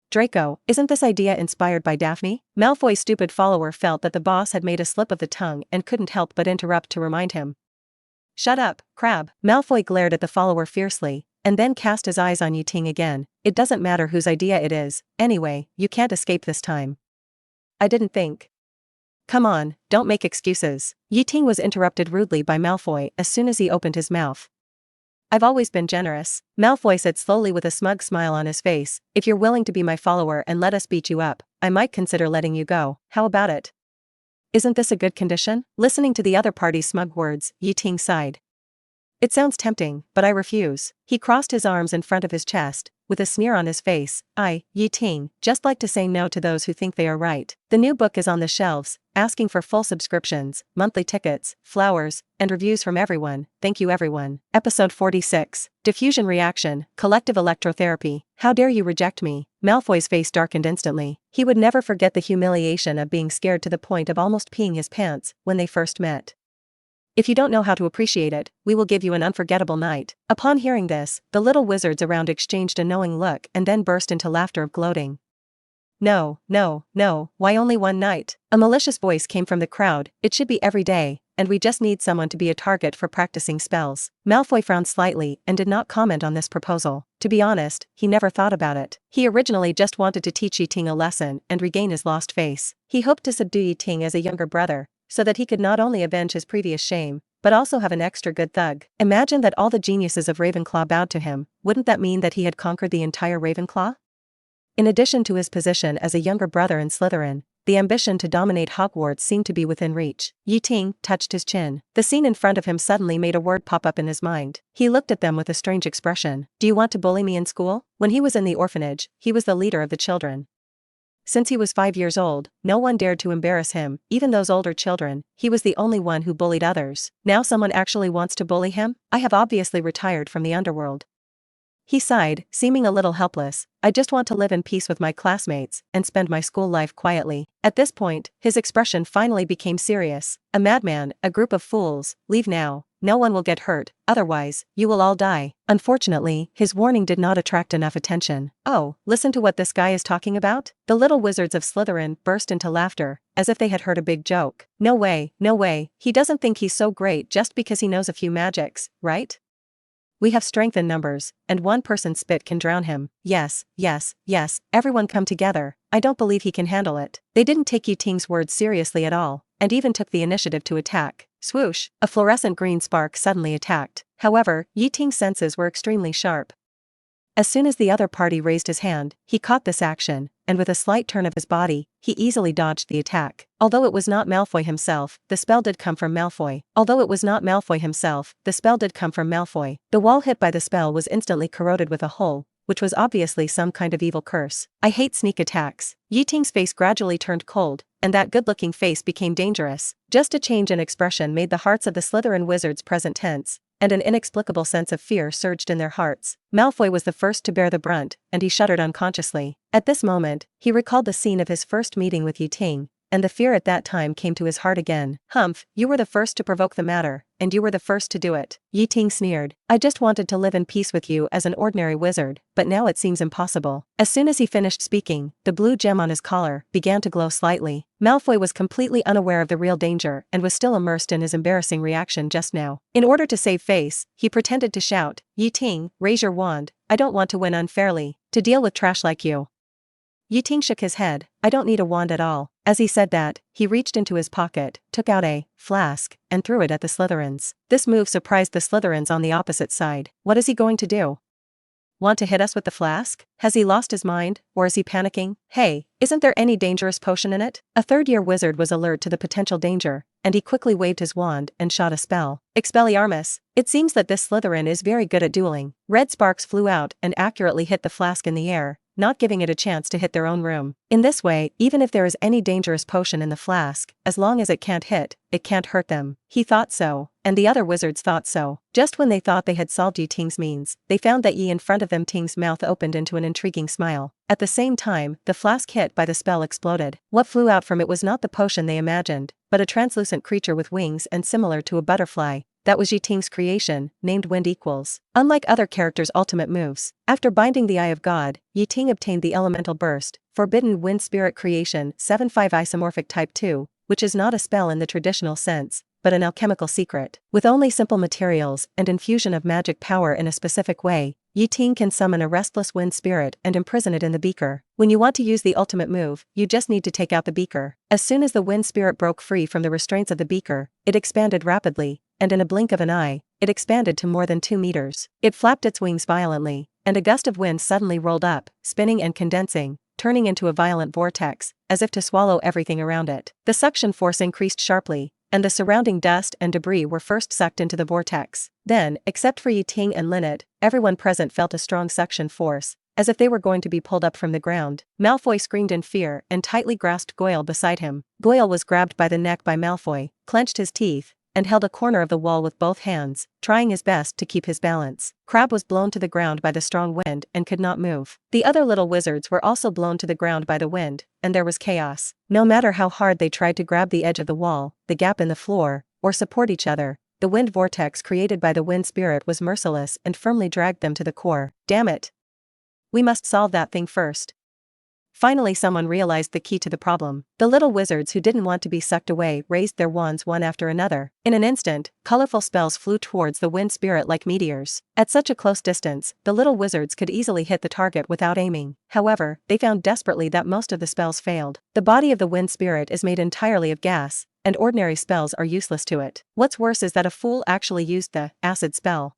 Draco, isn't this idea inspired by Daphne? Malfoy's stupid follower felt that the boss had made a slip of the tongue and couldn't help but interrupt to remind him. Shut up, Crab. Malfoy glared at the follower fiercely, and then cast his eyes on Ting again. It doesn't matter whose idea it is, anyway, you can't escape this time. I didn't think. Come on, don't make excuses. Ting was interrupted rudely by Malfoy as soon as he opened his mouth. I've always been generous, Malfoy said slowly with a smug smile on his face. If you're willing to be my follower and let us beat you up, I might consider letting you go. How about it? Isn't this a good condition? Listening to the other party's smug words, Ting sighed. It sounds tempting, but I refuse. He crossed his arms in front of his chest, with a sneer on his face. Ting, just like to say no to those who think they are right. The new book is on the shelves, asking for full subscriptions, monthly tickets, flowers, and reviews from everyone. Thank you everyone. Episode 46. Diffusion Reaction, Collective Electrotherapy. How dare you reject me? Malfoy's face darkened instantly. He would never forget the humiliation of being scared to the point of almost peeing his pants when they first met. If you don't know how to appreciate it, we will give you an unforgettable night. Upon hearing this, the little wizards around exchanged a knowing look and then burst into laughter of gloating. No, why only one night? A malicious voice came from the crowd. It should be every day, and we just need someone to be a target for practicing spells. Malfoy frowned slightly and did not comment on this proposal. To be honest, he never thought about it. He originally just wanted to teach Ting a lesson and regain his lost face. He hoped to subdue Ting as a younger brother, so that he could not only avenge his previous shame, but also have an extra good thug. Imagine that all the geniuses of Ravenclaw bowed to him. Wouldn't that mean that he had conquered the entire Ravenclaw? In addition to his position as a younger brother in Slytherin, the ambition to dominate Hogwarts seemed to be within reach. Ting touched his chin. The scene in front of him suddenly made a word pop up in his mind. He looked at them with a strange expression. Do you want to bully me in school? When he was in the orphanage, he was the leader of the children. Since he was 5 years old, no one dared to embarrass him, even those older children. He was the only one who bullied others. Now someone actually wants to bully him? I have obviously retired from the underworld. He sighed, seeming a little helpless. I just want to live in peace with my classmates and spend my school life quietly. At this point, his expression finally became serious. A madman, a group of fools, leave now. No one will get hurt, otherwise, you will all die. Unfortunately, his warning did not attract enough attention. Oh, listen to what this guy is talking about? The little wizards of Slytherin burst into laughter, as if they had heard a big joke. No way, he doesn't think he's so great just because he knows a few magics, right? We have strength in numbers, and one person's spit can drown him. Yes, everyone come together. I don't believe he can handle it. They didn't take Ting's words seriously at all, and even took the initiative to attack. Swoosh! A fluorescent green spark suddenly attacked. However, Ting's senses were extremely sharp. As soon as the other party raised his hand, he caught this action, and with a slight turn of his body, he easily dodged the attack. Although it was not Malfoy himself, the spell did come from Malfoy. The wall hit by the spell was instantly corroded with a hole, which was obviously some kind of evil curse. I hate sneak attacks. Ting's face gradually turned cold, and that good-looking face became dangerous. Just a change in expression made the hearts of the Slytherin wizards present tense, and an inexplicable sense of fear surged in their hearts. Malfoy was the first to bear the brunt, and he shuddered unconsciously. At this moment, he recalled the scene of his first meeting with Ting, and the fear at that time came to his heart again. Humph, you were the first to provoke the matter, and you were the first to do it. Ting sneered. I just wanted to live in peace with you as an ordinary wizard, but now it seems impossible. As soon as he finished speaking, the blue gem on his collar began to glow slightly. Malfoy was completely unaware of the real danger and was still immersed in his embarrassing reaction just now. In order to save face, he pretended to shout, Ting, raise your wand. I don't want to win unfairly. To deal with trash like you. Ting shook his head. I don't need a wand at all. As he said that, he reached into his pocket, took out a flask, and threw it at the Slytherins. This move surprised the Slytherins on the opposite side. What is he going to do? Want to hit us with the flask? Has he lost his mind, or is he panicking? Hey, isn't there any dangerous potion in it? A third-year wizard was alert to the potential danger, and he quickly waved his wand and shot a spell. Expelliarmus! It seems that this Slytherin is very good at dueling. Red sparks flew out and accurately hit the flask in the air, not giving it a chance to hit their own room. In this way, even if there is any dangerous potion in the flask, as long as it can't hit, it can't hurt them. He thought so, and the other wizards thought so. Just when they thought they had solved Yi Ting's means, they found that Yi in front of them Ting's mouth opened into an intriguing smile. At the same time, the flask hit by the spell exploded. What flew out from it was not the potion they imagined, but a translucent creature with wings and similar to a butterfly. That was Yi Ting's creation, named Wind Equals. Unlike other characters' ultimate moves, after binding the Eye of God, Yi Ting obtained the Elemental Burst, Forbidden Wind Spirit Creation 7-5 Isomorphic Type 2, which is not a spell in the traditional sense, but an alchemical secret. With only simple materials and infusion of magic power in a specific way, Yi Ting can summon a restless wind spirit and imprison it in the beaker. When you want to use the ultimate move, you just need to take out the beaker. As soon as the wind spirit broke free from the restraints of the beaker, it expanded rapidly, and in a blink of an eye, it expanded to more than 2 meters. It flapped its wings violently, and a gust of wind suddenly rolled up, spinning and condensing, turning into a violent vortex, as if to swallow everything around it. The suction force increased sharply, and the surrounding dust and debris were first sucked into the vortex. Then, except for Yi Ting and Lynette, everyone present felt a strong suction force, as if they were going to be pulled up from the ground. Malfoy screamed in fear and tightly grasped Goyle beside him. Goyle was grabbed by the neck by Malfoy, clenched his teeth, and held a corner of the wall with both hands, trying his best to keep his balance. Crabbe was blown to the ground by the strong wind and could not move. The other little wizards were also blown to the ground by the wind, and there was chaos. No matter how hard they tried to grab the edge of the wall, the gap in the floor, or support each other, the wind vortex created by the wind spirit was merciless and firmly dragged them to the core. Damn it! We must solve that thing first. Finally someone realized the key to the problem. The little wizards who didn't want to be sucked away raised their wands one after another. In an instant, colorful spells flew towards the wind spirit like meteors. At such a close distance, the little wizards could easily hit the target without aiming. However, they found desperately that most of the spells failed. The body of the wind spirit is made entirely of gas, and ordinary spells are useless to it. What's worse is that a fool actually used the acid spell.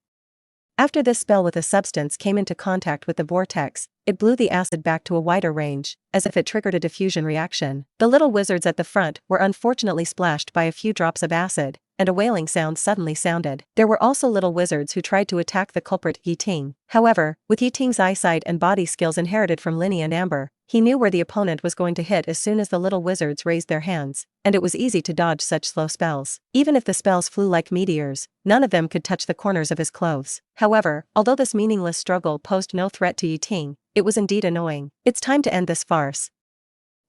After this spell with a substance came into contact with the vortex, it blew the acid back to a wider range, as if it triggered a diffusion reaction. The little wizards at the front were unfortunately splashed by a few drops of acid, and a wailing sound suddenly sounded. There were also little wizards who tried to attack the culprit Yi Ting. However, with Yi Ting's eyesight and body skills inherited from Linny and Amber, he knew where the opponent was going to hit as soon as the little wizards raised their hands, and it was easy to dodge such slow spells. Even if the spells flew like meteors, none of them could touch the corners of his clothes. However, although this meaningless struggle posed no threat to Yi Ting, it was indeed annoying. It's time to end this farce.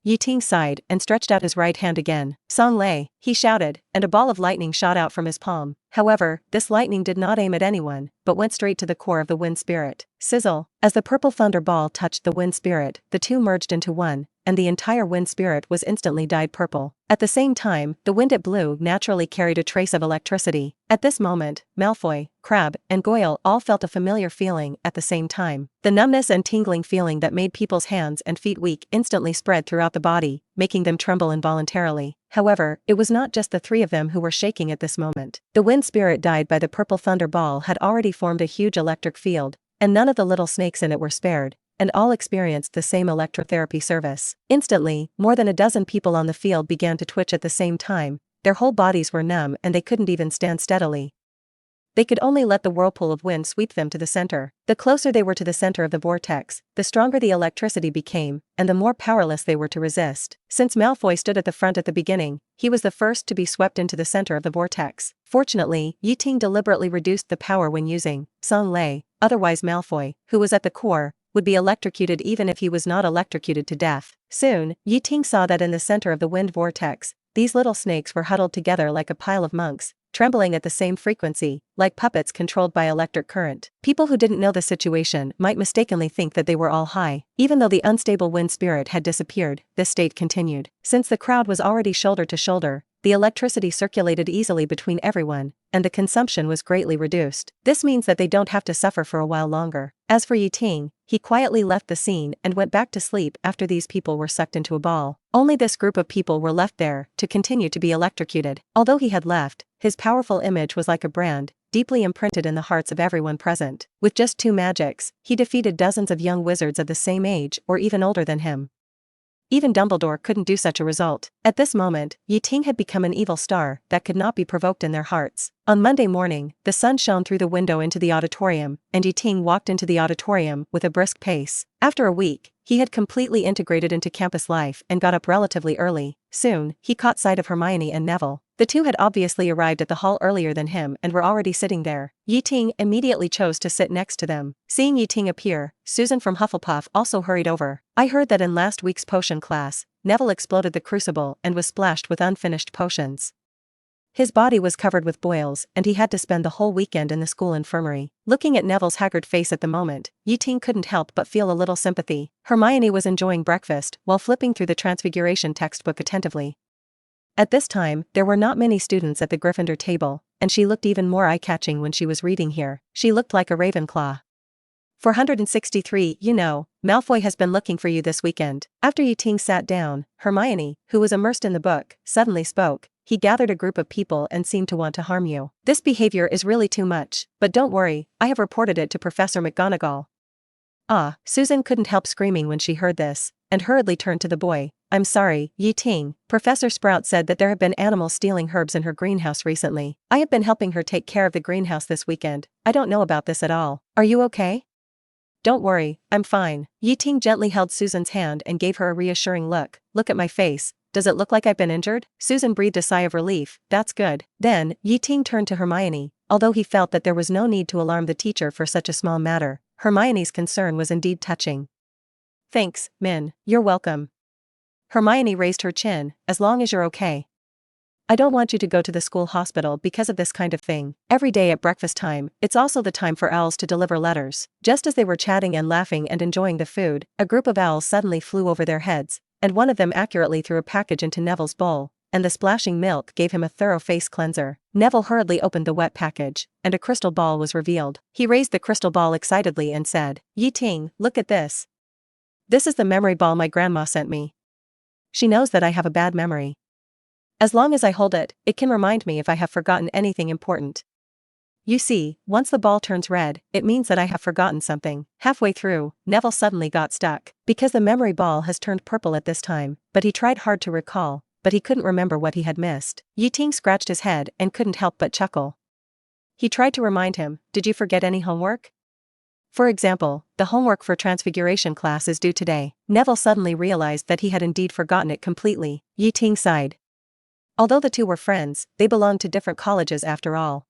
Yi Ting sighed and stretched out his right hand again. Song Lei, he shouted, and a ball of lightning shot out from his palm. However, this lightning did not aim at anyone, but went straight to the core of the wind spirit. Sizzle! As the purple thunder ball touched the wind spirit, the two merged into one, and the entire wind spirit was instantly dyed purple. At the same time, the wind it blew naturally carried a trace of electricity. At this moment, Malfoy, Crabbe, and Goyle all felt a familiar feeling at the same time. The numbness and tingling feeling that made people's hands and feet weak instantly spread throughout the body, making them tremble involuntarily. However, it was not just the three of them who were shaking at this moment. The wind spirit dyed by the purple thunder ball had already formed a huge electric field, and none of the little snakes in it were spared, and all experienced the same electrotherapy service. Instantly, more than a dozen people on the field began to twitch at the same time. Their whole bodies were numb and they couldn't even stand steadily. They could only let the whirlpool of wind sweep them to the center. The closer they were to the center of the vortex, the stronger the electricity became, and the more powerless they were to resist. Since Malfoy stood at the front at the beginning, he was the first to be swept into the center of the vortex. Fortunately, Yi Ting deliberately reduced the power when using Song Lei, otherwise Malfoy, who was at the core, would be electrocuted even if he was not electrocuted to death. Soon, Yi Ting saw that in the center of the wind vortex, these little snakes were huddled together like a pile of monks, trembling at the same frequency, like puppets controlled by electric current. People who didn't know the situation might mistakenly think that they were all high. Even though the unstable wind spirit had disappeared, this state continued. Since the crowd was already shoulder to shoulder, the electricity circulated easily between everyone, and the consumption was greatly reduced. This means that they don't have to suffer for a while longer. As for Yi Ting, he quietly left the scene and went back to sleep after these people were sucked into a ball. Only this group of people were left there to continue to be electrocuted. Although he had left, his powerful image was like a brand, deeply imprinted in the hearts of everyone present. With just 2 magics, he defeated dozens of young wizards of the same age or even older than him. Even Dumbledore couldn't do such a result. At this moment, Ting had become an evil star that could not be provoked in their hearts. On Monday morning, the sun shone through the window into the auditorium, and Ting walked into the auditorium with a brisk pace. After a week, he had completely integrated into campus life and got up relatively early. Soon, he caught sight of Hermione and Neville. The two had obviously arrived at the hall earlier than him and were already sitting there. Ting immediately chose to sit next to them. Seeing Ting appear, Susan from Hufflepuff also hurried over. I heard that in last week's potion class, Neville exploded the crucible and was splashed with unfinished potions. His body was covered with boils, and he had to spend the whole weekend in the school infirmary. Looking at Neville's haggard face at the moment, Ting couldn't help but feel a little sympathy. Hermione was enjoying breakfast while flipping through the Transfiguration textbook attentively. At this time, there were not many students at the Gryffindor table, and she looked even more eye-catching when she was reading here. She looked like a Ravenclaw. 463, Malfoy has been looking for you this weekend. After Ting sat down, Hermione, who was immersed in the book, suddenly spoke. He gathered a group of people and seemed to want to harm you. This behavior is really too much, but don't worry, I have reported it to Professor McGonagall. Susan couldn't help screaming when she heard this, and hurriedly turned to the boy. I'm sorry, Ting. Professor Sprout said that there have been animals stealing herbs in her greenhouse recently. I have been helping her take care of the greenhouse this weekend. I don't know about this at all. Are you okay? Don't worry, I'm fine. Ting gently held Susan's hand and gave her a reassuring look. Look at my face. Does it look like I've been injured? Susan breathed a sigh of relief. That's good. Then, Ting turned to Hermione. Although he felt that there was no need to alarm the teacher for such a small matter, Hermione's concern was indeed touching. Thanks, Min. You're welcome. Hermione raised her chin. As long as you're okay. I don't want you to go to the school hospital because of this kind of thing. Every day at breakfast time, it's also the time for owls to deliver letters. Just as they were chatting and laughing and enjoying the food, a group of owls suddenly flew over their heads, and one of them accurately threw a package into Neville's bowl, and the splashing milk gave him a thorough face cleanser. Neville hurriedly opened the wet package, and a crystal ball was revealed. He raised the crystal ball excitedly and said, Ting, look at this. This is the memory ball my grandma sent me. She knows that I have a bad memory. As long as I hold it, it can remind me if I have forgotten anything important. You see, once the ball turns red, it means that I have forgotten something. Halfway through, Neville suddenly got stuck, because the memory ball has turned purple at this time, but he tried hard to recall, but he couldn't remember what he had missed. Ting scratched his head and couldn't help but chuckle. He tried to remind him, did you forget any homework? For example, the homework for Transfiguration class is due today. Neville suddenly realized that he had indeed forgotten it completely. Ting sighed. Although the two were friends, they belonged to different colleges after all.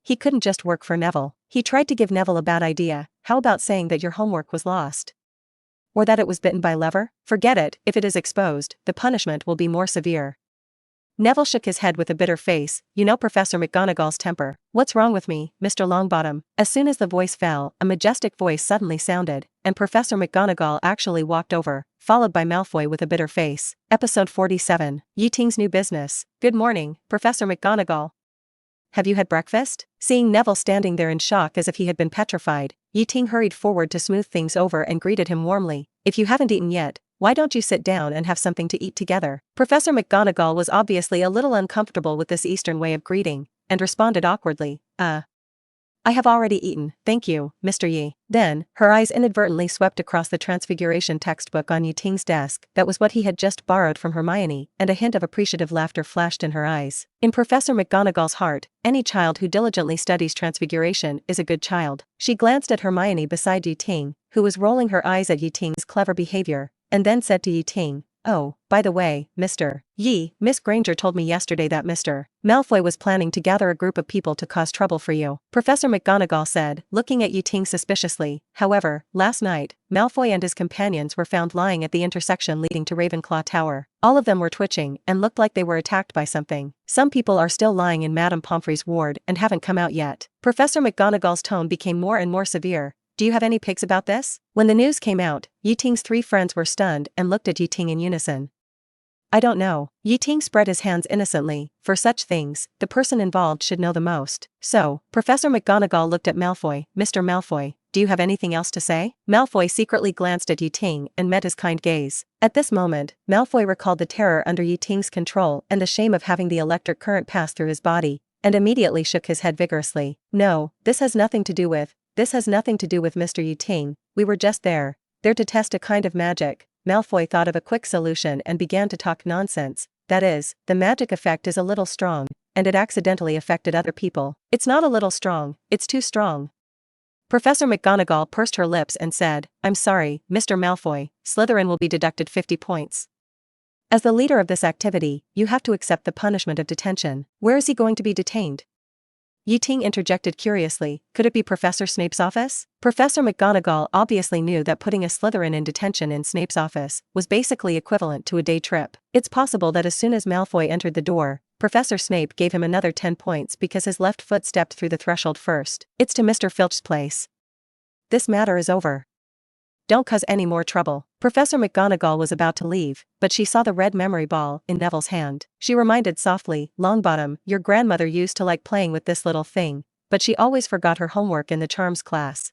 He couldn't just work for Neville. He tried to give Neville a bad idea. How about saying that your homework was lost? Or that it was bitten by lever? Forget it, if it is exposed, the punishment will be more severe. Neville shook his head with a bitter face. Professor McGonagall's temper. What's wrong with me, Mr. Longbottom? As soon as the voice fell, a majestic voice suddenly sounded, and Professor McGonagall actually walked over, followed by Malfoy with a bitter face. Episode 47. Ting's new business. Good morning, Professor McGonagall. Have you had breakfast? Seeing Neville standing there in shock as if he had been petrified, Ting hurried forward to smooth things over and greeted him warmly. If you haven't eaten yet, why don't you sit down and have something to eat together? Professor McGonagall was obviously a little uncomfortable with this Eastern way of greeting, and responded awkwardly, I have already eaten, thank you, Mr. Yi. Then, her eyes inadvertently swept across the Transfiguration textbook on Ting's desk. That was what he had just borrowed from Hermione, and a hint of appreciative laughter flashed in her eyes. In Professor McGonagall's heart, any child who diligently studies Transfiguration is a good child. She glanced at Hermione beside Ting, who was rolling her eyes at Ting's clever behavior, and then said to Ting, oh, by the way, Mr. Yi, Miss Granger told me yesterday that Mr. Malfoy was planning to gather a group of people to cause trouble for you. Professor McGonagall said, looking at Ting suspiciously. However, last night, Malfoy and his companions were found lying at the intersection leading to Ravenclaw Tower. All of them were twitching and looked like they were attacked by something. Some people are still lying in Madame Pomfrey's ward and haven't come out yet. Professor McGonagall's tone became more and more severe. Do you have any pigs about this? When the news came out, Ting's three friends were stunned and looked at Ting in unison. I don't know. Ting spread his hands innocently. For such things, the person involved should know the most. So, Professor McGonagall looked at Malfoy. Mr. Malfoy, do you have anything else to say? Malfoy secretly glanced at Ting and met his kind gaze. At this moment, Malfoy recalled the terror under Ting's control and the shame of having the electric current pass through his body, and immediately shook his head vigorously. No, this has nothing to do with Mr. Ting. We were just there to test a kind of magic. Malfoy thought of a quick solution and began to talk nonsense. That is, the magic effect is a little strong, and it accidentally affected other people. It's not a little strong, it's too strong. Professor McGonagall pursed her lips and said, I'm sorry, Mr. Malfoy, Slytherin will be deducted 50 points. As the leader of this activity, you have to accept the punishment of detention. Where is he going to be detained? Ting interjected curiously, could it be Professor Snape's office? Professor McGonagall obviously knew that putting a Slytherin in detention in Snape's office was basically equivalent to a day trip. It's possible that as soon as Malfoy entered the door, Professor Snape gave him another 10 points because his left foot stepped through the threshold first. It's to Mr. Filch's place. This matter is over. Don't cause any more trouble. Professor McGonagall was about to leave, but she saw the red memory ball in Neville's hand. She reminded softly, Longbottom, your grandmother used to like playing with this little thing, but she always forgot her homework in the charms class.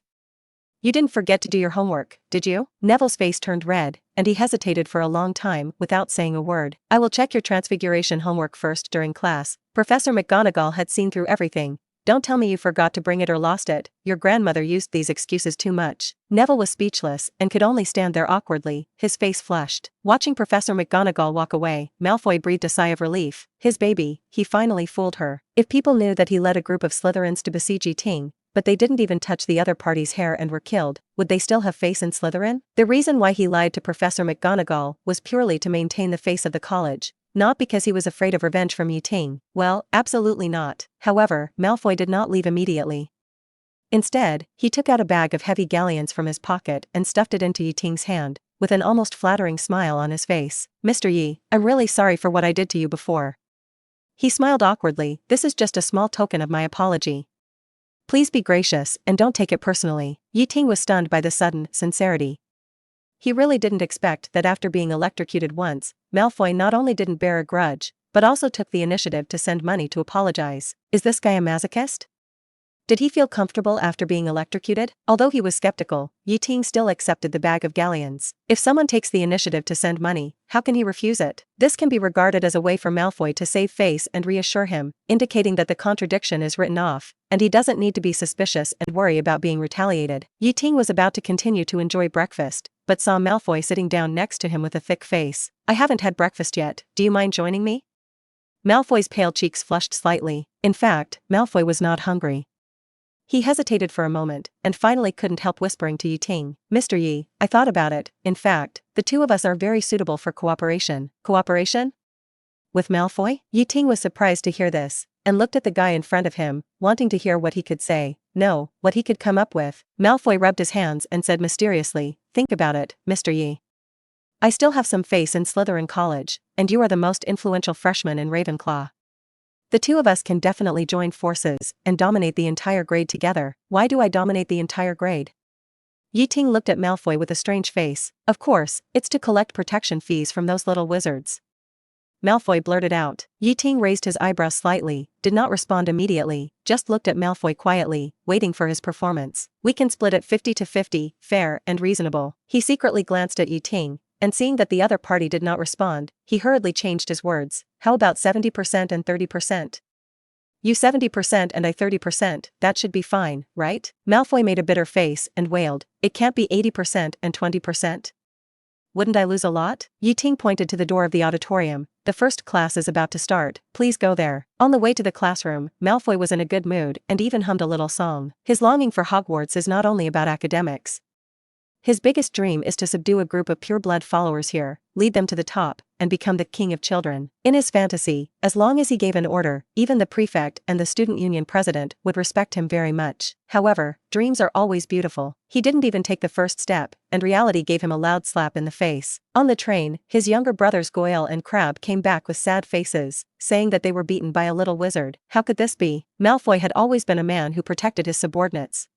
You didn't forget to do your homework, did you? Neville's face turned red, and he hesitated for a long time without saying a word. I will check your transfiguration homework first during class. Professor McGonagall had seen through everything. Don't tell me you forgot to bring it or lost it, your grandmother used these excuses too much. Neville was speechless and could only stand there awkwardly, his face flushed. Watching Professor McGonagall walk away, Malfoy breathed a sigh of relief. His baby, he finally fooled her. If people knew that he led a group of Slytherins to besiege Ting, but they didn't even touch the other party's hair and were killed, would they still have faith in Slytherin? The reason why he lied to Professor McGonagall was purely to maintain the face of the college. Not because he was afraid of revenge from Ting. Well, absolutely not. However, Malfoy did not leave immediately. Instead, he took out a bag of heavy galleons from his pocket and stuffed it into Ting's hand, with an almost flattering smile on his face. Mr. Yi, I'm really sorry for what I did to you before. He smiled awkwardly, this is just a small token of my apology. Please be gracious and don't take it personally. Ting was stunned by the sudden sincerity. He really didn't expect that after being electrocuted once, Malfoy not only didn't bear a grudge, but also took the initiative to send money to apologize. Is this guy a masochist? Did he feel comfortable after being electrocuted? Although he was skeptical, Ting still accepted the bag of galleons. If someone takes the initiative to send money, how can he refuse it? This can be regarded as a way for Malfoy to save face and reassure him, indicating that the contradiction is written off, and he doesn't need to be suspicious and worry about being retaliated. Ting was about to continue to enjoy breakfast, but saw Malfoy sitting down next to him with a thick face. I haven't had breakfast yet, do you mind joining me? Malfoy's pale cheeks flushed slightly. In fact, Malfoy was not hungry. He hesitated for a moment, and finally couldn't help whispering to Ting, Mr. Yi, I thought about it. In fact, the two of us are very suitable for cooperation. Cooperation? With Malfoy? Ting was surprised to hear this, and looked at the guy in front of him, wanting to hear what he could say. No, what he could come up with. Malfoy rubbed his hands and said mysteriously, think about it, Mr. Yi. I still have some faith in Slytherin College, and you are the most influential freshman in Ravenclaw. The two of us can definitely join forces and dominate the entire grade together. Why do I dominate the entire grade? Ting looked at Malfoy with a strange face. Of course, it's to collect protection fees from those little wizards. Malfoy blurted out. Ting raised his eyebrows slightly, did not respond immediately, just looked at Malfoy quietly, waiting for his performance. We can split it 50-50, fair and reasonable. He secretly glanced at Ting, and seeing that the other party did not respond, he hurriedly changed his words. How about 70% and 30%? You 70% and I 30%, that should be fine, right? Malfoy made a bitter face and wailed, it can't be 80% and 20%. Wouldn't I lose a lot? Ting pointed to the door of the auditorium. The first class is about to start, please go there. On the way to the classroom, Malfoy was in a good mood and even hummed a little song. His longing for Hogwarts is not only about academics. His biggest dream is to subdue a group of pure-blood followers here, lead them to the top, and become the king of children. In his fantasy, as long as he gave an order, even the prefect and the student union president would respect him very much. However, dreams are always beautiful. He didn't even take the first step, and reality gave him a loud slap in the face. On the train, his younger brothers Goyle and Crabbe came back with sad faces, saying that they were beaten by a little wizard. How could this be? Malfoy had always been a man who protected his subordinates.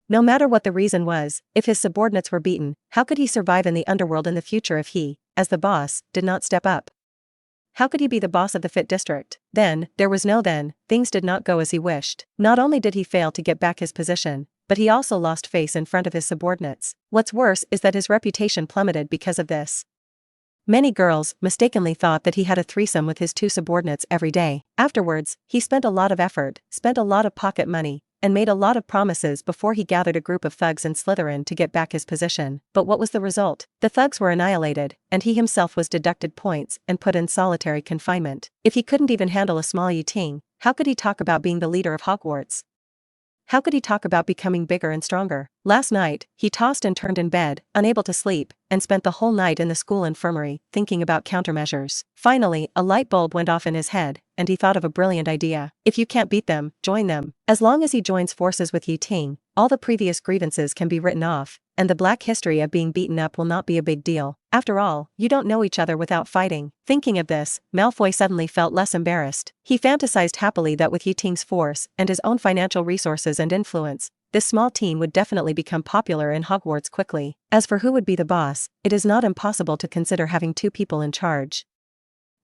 No matter what the reason was, if his subordinates were beaten, how could he survive in the underworld in the future if he, as the boss, did not step up? How could he be the boss of the Fit District? Then, there was no then, things did not go as he wished. Not only did he fail to get back his position, but he also lost face in front of his subordinates. What's worse is that his reputation plummeted because of this. Many girls mistakenly thought that he had a threesome with his two subordinates every day. Afterwards, he spent a lot of effort, spent a lot of pocket money, and made a lot of promises before he gathered a group of thugs in Slytherin to get back his position. But what was the result? The thugs were annihilated, and he himself was deducted points and put in solitary confinement. If he couldn't even handle a small Ting, how could he talk about being the leader of Hogwarts? How could he talk about becoming bigger and stronger? Last night, he tossed and turned in bed, unable to sleep, and spent the whole night in the school infirmary, thinking about countermeasures. Finally, a light bulb went off in his head, and he thought of a brilliant idea. If you can't beat them, join them. As long as he joins forces with Ting, all the previous grievances can be written off, and the black history of being beaten up will not be a big deal. After all, you don't know each other without fighting. Thinking of this, Malfoy suddenly felt less embarrassed. He fantasized happily that with Ting's force and his own financial resources and influence, this small team would definitely become popular in Hogwarts quickly. As for who would be the boss, it is not impossible to consider having two people in charge.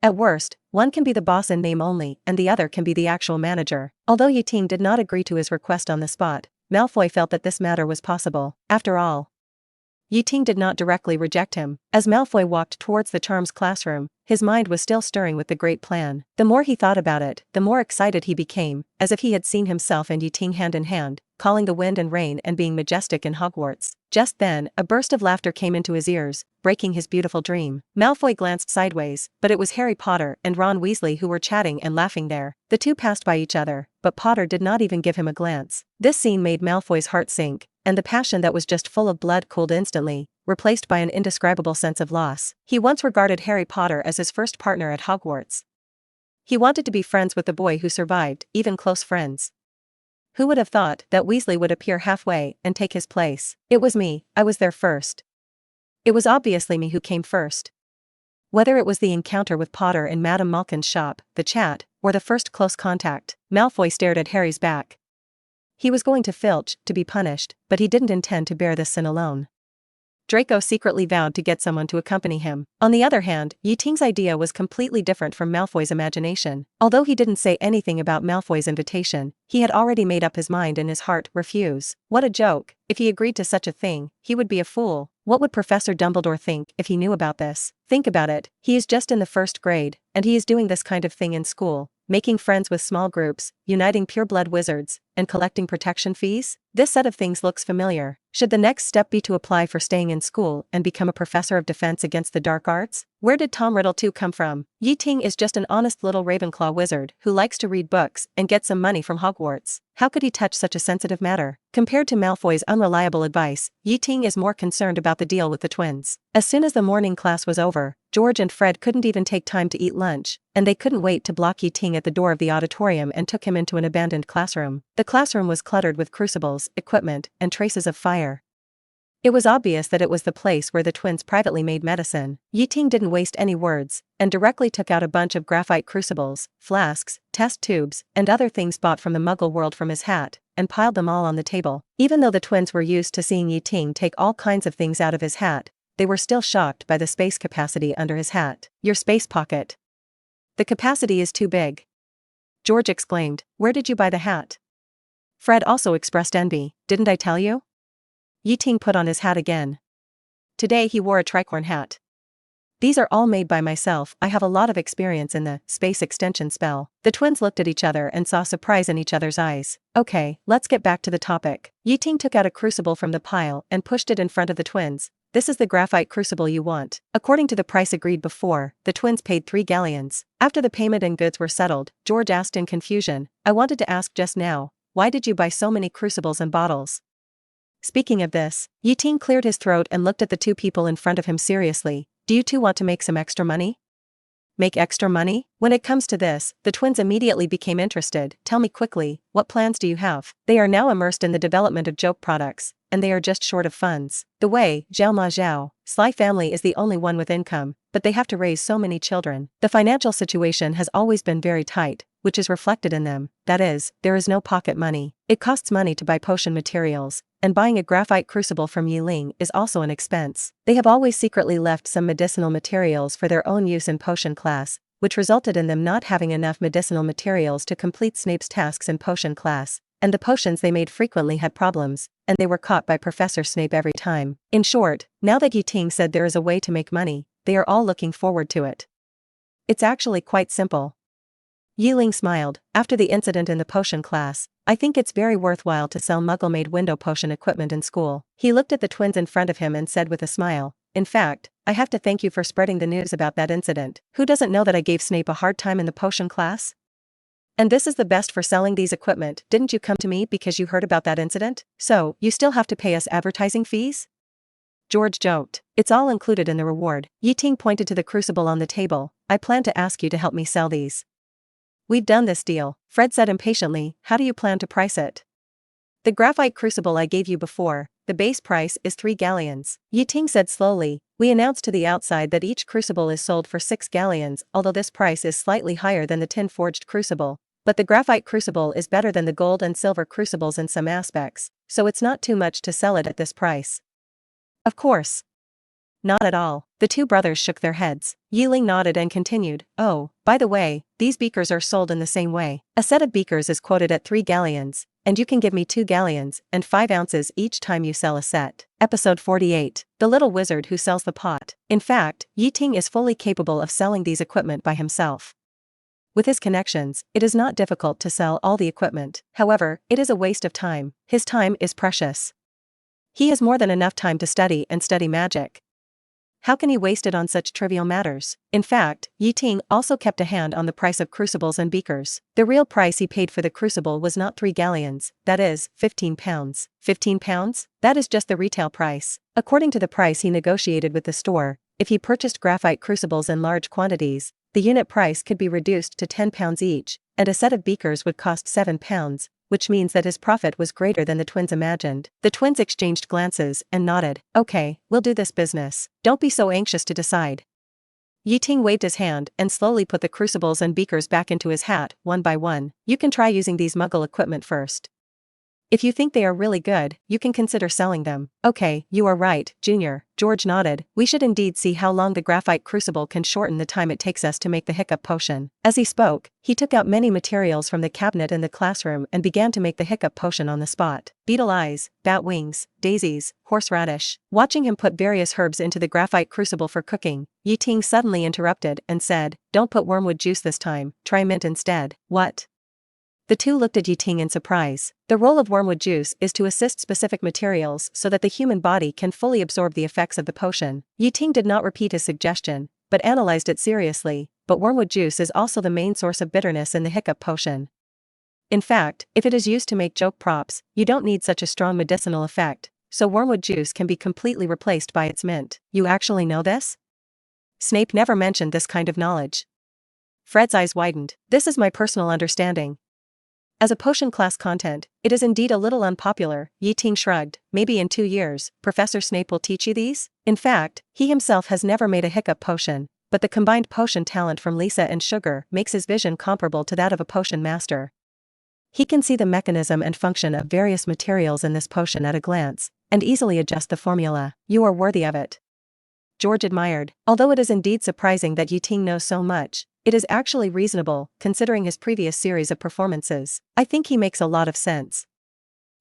At worst, one can be the boss in name only, and the other can be the actual manager. Although Ting did not agree to his request on the spot, Malfoy felt that this matter was possible. After all, Ting did not directly reject him. As Malfoy walked towards the charms classroom, his mind was still stirring with the great plan. The more he thought about it, the more excited he became, as if he had seen himself and Ting hand in hand, calling the wind and rain and being majestic in Hogwarts. Just then, a burst of laughter came into his ears, breaking his beautiful dream. Malfoy glanced sideways, but it was Harry Potter and Ron Weasley who were chatting and laughing there. The two passed by each other, but Potter did not even give him a glance. This scene made Malfoy's heart sink, and the passion that was just full of blood cooled instantly, replaced by an indescribable sense of loss. He once regarded Harry Potter as his first partner at Hogwarts. He wanted to be friends with the boy who survived, even close friends. Who would have thought that Weasley would appear halfway and take his place? It was me, I was there first. It was obviously me who came first. Whether it was the encounter with Potter in Madame Malkin's shop, the chat, or the first close contact, Malfoy stared at Harry's back. He was going to filch, to be punished, but he didn't intend to bear this sin alone. Draco secretly vowed to get someone to accompany him. On the other hand, Ting's idea was completely different from Malfoy's imagination. Although he didn't say anything about Malfoy's invitation, he had already made up his mind in his heart: refuse. What a joke! If he agreed to such a thing, he would be a fool. What would Professor Dumbledore think if he knew about this? Think about it, he is just in the first grade, and he is doing this kind of thing in school, making friends with small groups, uniting pureblood wizards, and collecting protection fees? This set of things looks familiar. Should the next step be to apply for staying in school and become a professor of defense against the dark arts? Where did Tom Riddle 2 come from? Ting is just an honest little Ravenclaw wizard who likes to read books and get some money from Hogwarts. How could he touch such a sensitive matter? Compared to Malfoy's unreliable advice, Ting is more concerned about the deal with the twins. As soon as the morning class was over, George and Fred couldn't even take time to eat lunch, and they couldn't wait to block Ting at the door of the auditorium and took him into an abandoned classroom. The classroom was cluttered with crucibles, equipment, and traces of fire. It was obvious that it was the place where the twins privately made medicine. Ting didn't waste any words, and directly took out a bunch of graphite crucibles, flasks, test tubes, and other things bought from the Muggle world from his hat, and piled them all on the table. Even though the twins were used to seeing Ting take all kinds of things out of his hat, they were still shocked by the space capacity under his hat. Your space pocket. The capacity is too big. George exclaimed. Where did you buy the hat? Fred also expressed envy. Didn't I tell you? Ting put on his hat again. Today he wore a tricorn hat. These are all made by myself. I have a lot of experience in the space extension spell. The twins looked at each other and saw surprise in each other's eyes. Okay, let's get back to the topic. Ting took out a crucible from the pile and pushed it in front of the twins. This is the graphite crucible you want. According to the price agreed before, the twins paid 3 galleons. After the payment and goods were settled, George asked in confusion, I wanted to ask just now, why did you buy so many crucibles and bottles? Speaking of this, Ting cleared his throat and looked at the two people in front of him seriously. Do you two want to make some extra money? Make extra money? When it comes to this, the twins immediately became interested. Tell me quickly, what plans do you have? They are now immersed in the development of joke products, and they are just short of funds. The way, Zhao Ma Zhao, Sly family is the only one with income, but they have to raise so many children. The financial situation has always been very tight, which is reflected in them. That is, there is no pocket money. It costs money to buy potion materials, and buying a graphite crucible from Yiling is also an expense. They have always secretly left some medicinal materials for their own use in potion class, which resulted in them not having enough medicinal materials to complete Snape's tasks in potion class, and the potions they made frequently had problems, and they were caught by Professor Snape every time. In short, now that Ting said there is a way to make money, they are all looking forward to it. It's actually quite simple. Yiling smiled. After the incident in the potion class, I think it's very worthwhile to sell Muggle-made window potion equipment in school. He looked at the twins in front of him and said with a smile, in fact, I have to thank you for spreading the news about that incident. Who doesn't know that I gave Snape a hard time in the potion class? And this is the best for selling these equipment. Didn't you come to me because you heard about that incident? So, you still have to pay us advertising fees? George joked. It's all included in the reward. Ting pointed to the crucible on the table. I plan to ask you to help me sell these. We've done this deal, Fred said impatiently. How do you plan to price it? The graphite crucible I gave you before, the base price is 3 galleons. Ting said slowly. We announced to the outside that each crucible is sold for 6 galleons, although this price is slightly higher than the tin-forged crucible. But the graphite crucible is better than the gold and silver crucibles in some aspects, so it's not too much to sell it at this price. Of course. Not at all. The two brothers shook their heads. Yiling nodded and continued, oh, by the way, these beakers are sold in the same way. A set of beakers is quoted at 3 galleons, and you can give me 2 galleons and 5 ounces each time you sell a set. Episode 48. The Little Wizard Who Sells the Pot. In fact, Ting is fully capable of selling these equipment by himself. With his connections, it is not difficult to sell all the equipment. However, it is a waste of time. His time is precious. He has more than enough time to study magic. How can he waste it on such trivial matters? In fact, Ting also kept a hand on the price of crucibles and beakers. The real price he paid for the crucible was not 3 galleons, that is, 15 pounds. 15 pounds? That is just the retail price. According to the price he negotiated with the store, if he purchased graphite crucibles in large quantities, the unit price could be reduced to 10 pounds each, and a set of beakers would cost 7 pounds, which means that his profit was greater than the twins imagined. The twins exchanged glances and nodded. Okay, we'll do this business. Don't be so anxious to decide. Ting waved his hand and slowly put the crucibles and beakers back into his hat, one by one. You can try using these Muggle equipment first. If you think they are really good, you can consider selling them. Okay, you are right, Junior. George nodded. We should indeed see how long the graphite crucible can shorten the time it takes us to make the hiccup potion. As he spoke, he took out many materials from the cabinet in the classroom and began to make the hiccup potion on the spot. Beetle eyes, bat wings, daisies, horseradish. Watching him put various herbs into the graphite crucible for cooking, Ting suddenly interrupted and said, don't put wormwood juice this time, try mint instead. What? The two looked at Ting in surprise. The role of wormwood juice is to assist specific materials so that the human body can fully absorb the effects of the potion. Ting did not repeat his suggestion, but analyzed it seriously. But wormwood juice is also the main source of bitterness in the hiccup potion. In fact, if it is used to make joke props, you don't need such a strong medicinal effect, so wormwood juice can be completely replaced by its mint. You actually know this? Snape never mentioned this kind of knowledge. Fred's eyes widened. This is my personal understanding. As a potion class content, it is indeed a little unpopular. Ting shrugged. Maybe in 2 years, Professor Snape will teach you these? In fact, he himself has never made a hiccup potion, but the combined potion talent from Lisa and Sugar makes his vision comparable to that of a potion master. He can see the mechanism and function of various materials in this potion at a glance, and easily adjust the formula. You are worthy of it. George admired. Although it is indeed surprising that Ting knows so much, it is actually reasonable, considering his previous series of performances. I think he makes a lot of sense.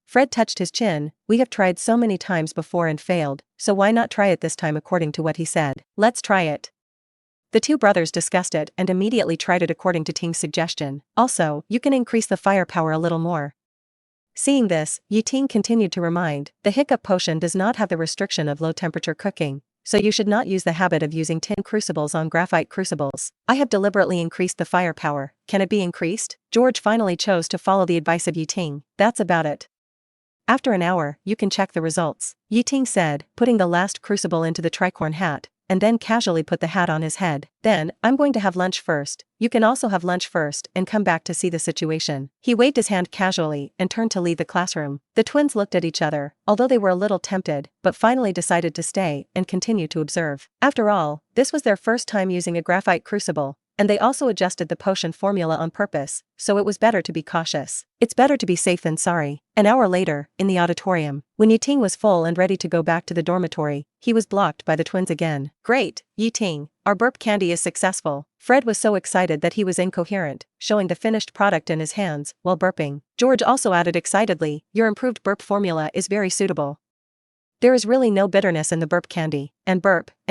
Fred touched his chin. We have tried so many times before and failed, so why not try it this time according to what he said? Let's try it. The two brothers discussed it and immediately tried it according to Ting's suggestion. Also, you can increase the firepower a little more. Seeing this, Ting continued to remind, the hiccup potion does not have the restriction of low-temperature cooking, so you should not use the habit of using tin crucibles on graphite crucibles. I have deliberately increased the firepower. Can it be increased? George finally chose to follow the advice of Ting. That's about it. After an hour, you can check the results. Ting said, putting the last crucible into the tricorn hat, and then casually put the hat on his head. Then, I'm going to have lunch first. You can also have lunch first and come back to see the situation. He waved his hand casually and turned to leave the classroom. The twins looked at each other, although they were a little tempted, but finally decided to stay and continue to observe. After all, this was their first time using a graphite crucible, and they also adjusted the potion formula on purpose, so it was better to be cautious. It's better to be safe than sorry. An hour later, in the auditorium, when Ting was full and ready to go back to the dormitory, he was blocked by the twins again. Great, Ting, our burp candy is successful. Fred was so excited that he was incoherent, showing the finished product in his hands, while burping. George also added excitedly, your improved burp formula is very suitable. There is really no bitterness in the burp candy, and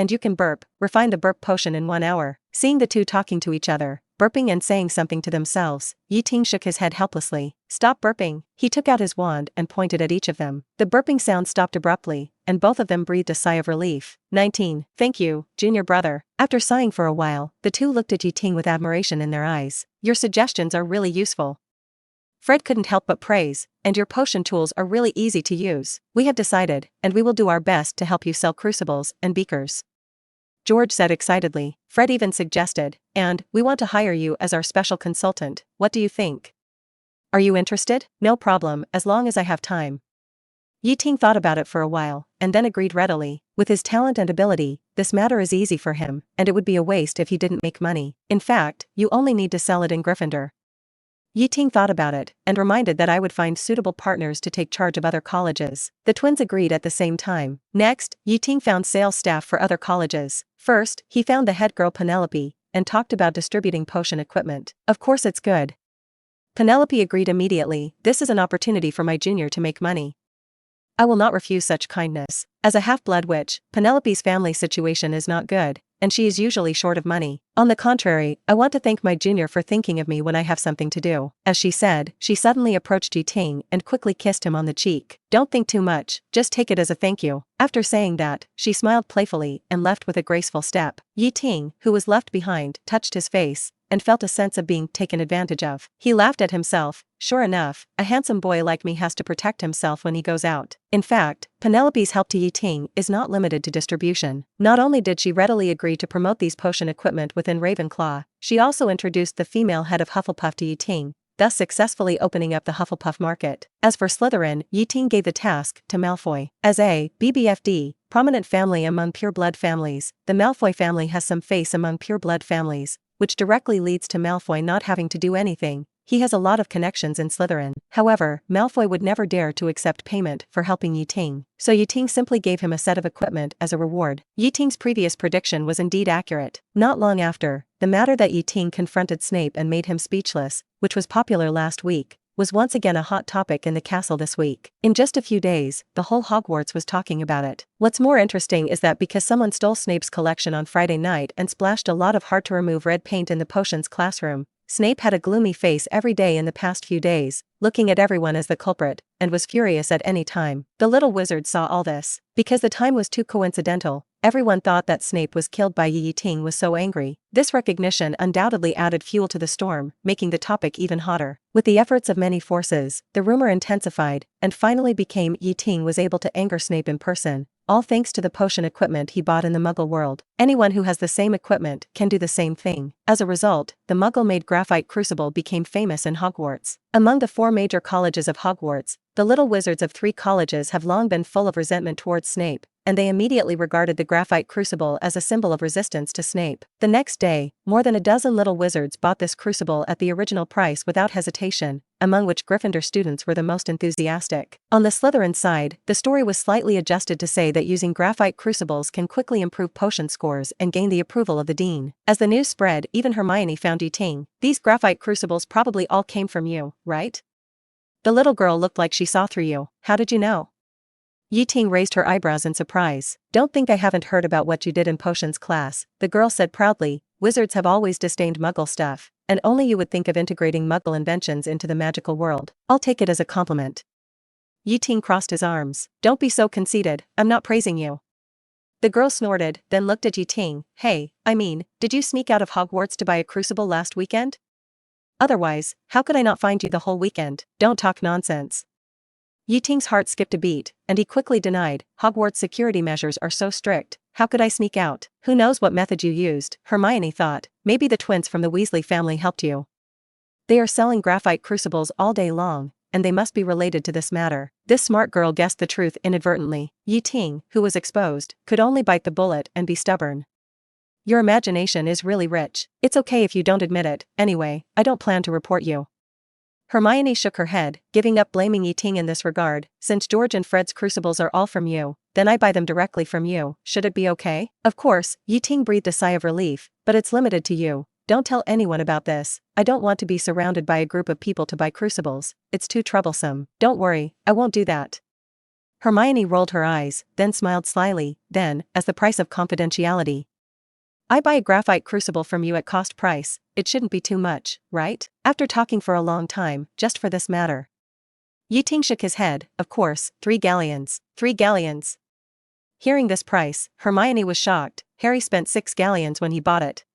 you can burp, refine the burp potion in 1 hour. Seeing the two talking to each other, burping and saying something to themselves, Ting shook his head helplessly. Stop burping. He took out his wand and pointed at each of them. The burping sound stopped abruptly, and both of them breathed a sigh of relief. 19. Thank you, junior brother. After sighing for a while, the two looked at Ting with admiration in their eyes. Your suggestions are really useful. Fred couldn't help but praise, and your potion tools are really easy to use. We have decided, and we will do our best to help you sell crucibles and beakers. George said excitedly. Fred even suggested, and we want to hire you as our special consultant. What do you think? Are you interested? No problem, as long as I have time. Ting thought about it for a while, and then agreed readily. With his talent and ability, this matter is easy for him, and it would be a waste if he didn't make money. In fact, you only need to sell it in Gryffindor. Ting thought about it, and reminded that I would find suitable partners to take charge of other colleges. The twins agreed at the same time. Next, Ting found sales staff for other colleges. First, he found the head girl Penelope, and talked about distributing potion equipment. Of course it's good. Penelope agreed immediately. This is an opportunity for my junior to make money. I will not refuse such kindness. As a half-blood witch, Penelope's family situation is not good, and she is usually short of money. On the contrary, I want to thank my junior for thinking of me when I have something to do. As she said, she suddenly approached Ting and quickly kissed him on the cheek. Don't think too much, just take it as a thank you. After saying that, she smiled playfully and left with a graceful step. Ting, who was left behind, touched his face, and felt a sense of being taken advantage of. He laughed at himself. Sure enough, a handsome boy like me has to protect himself when he goes out. In fact, Penelope's help to Ting is not limited to distribution. Not only did she readily agree to promote these potion equipment within Ravenclaw, she also introduced the female head of Hufflepuff to Ting, thus successfully opening up the Hufflepuff market. As for Slytherin, Ting gave the task to Malfoy. As a BBFD, prominent family among pure-blood families, the Malfoy family has some face among pure-blood families, which directly leads to Malfoy not having to do anything. He has a lot of connections in Slytherin. However, Malfoy would never dare to accept payment for helping Ting, so Ting simply gave him a set of equipment as a reward. Ting's previous prediction was indeed accurate. Not long after, the matter that Ting confronted Snape and made him speechless, which was popular last week, was once again a hot topic in the castle this week. In just a few days, the whole Hogwarts was talking about it. What's more interesting is that because someone stole Snape's collection on Friday night and splashed a lot of hard-to-remove red paint in the potions classroom, Snape had a gloomy face every day in the past few days, looking at everyone as the culprit, and was furious at any time. The little wizard saw all this. Because the time was too coincidental, everyone thought that Snape was killed by Ting was so angry. This recognition undoubtedly added fuel to the storm, making the topic even hotter. With the efforts of many forces, the rumor intensified, and finally became Ting was able to anger Snape in person, all thanks to the potion equipment he bought in the Muggle world. Anyone who has the same equipment can do the same thing. As a result, the Muggle-made graphite crucible became famous in Hogwarts. Among the 4 major colleges of Hogwarts, the little wizards of 3 colleges have long been full of resentment towards Snape, and they immediately regarded the graphite crucible as a symbol of resistance to Snape. The next day, more than a dozen little wizards bought this crucible at the original price without hesitation, among which Gryffindor students were the most enthusiastic. On the Slytherin side, the story was slightly adjusted to say that using graphite crucibles can quickly improve potion scores and gain the approval of the dean. As the news spread, even Hermione found Ting. These graphite crucibles probably all came from you, right? The little girl looked like she saw through you. How did you know? Ting raised her eyebrows in surprise. Don't think I haven't heard about what you did in potions class, the girl said proudly. Wizards have always disdained Muggle stuff, and only you would think of integrating Muggle inventions into the magical world. I'll take it as a compliment. Ting crossed his arms. Don't be so conceited, I'm not praising you. The girl snorted, then looked at Ting. Hey, I mean, did you sneak out of Hogwarts to buy a crucible last weekend? Otherwise, how could I not find you the whole weekend? Don't talk nonsense. Ting's heart skipped a beat, and he quickly denied. Hogwarts security measures are so strict, how could I sneak out? Who knows what method you used, Hermione thought. Maybe the twins from the Weasley family helped you. They are selling graphite crucibles all day long, and they must be related to this matter. This smart girl guessed the truth inadvertently. Ting, who was exposed, could only bite the bullet and be stubborn. Your imagination is really rich. It's okay if you don't admit it. Anyway, I don't plan to report you. Hermione shook her head, giving up blaming Ting in this regard. Since George and Fred's crucibles are all from you, then I buy them directly from you. Should it be okay? Of course, Ting breathed a sigh of relief, but it's limited to you. Don't tell anyone about this. I don't want to be surrounded by a group of people to buy crucibles. It's too troublesome. Don't worry, I won't do that. Hermione rolled her eyes, then smiled slyly. Then, as the price of confidentiality. I buy a graphite crucible from you at cost price, it shouldn't be too much, right? After talking for a long time, just for this matter. Ting shook his head, of course, 3 galleons. 3 galleons. Hearing this price, Hermione was shocked. Harry spent 6 galleons when he bought it.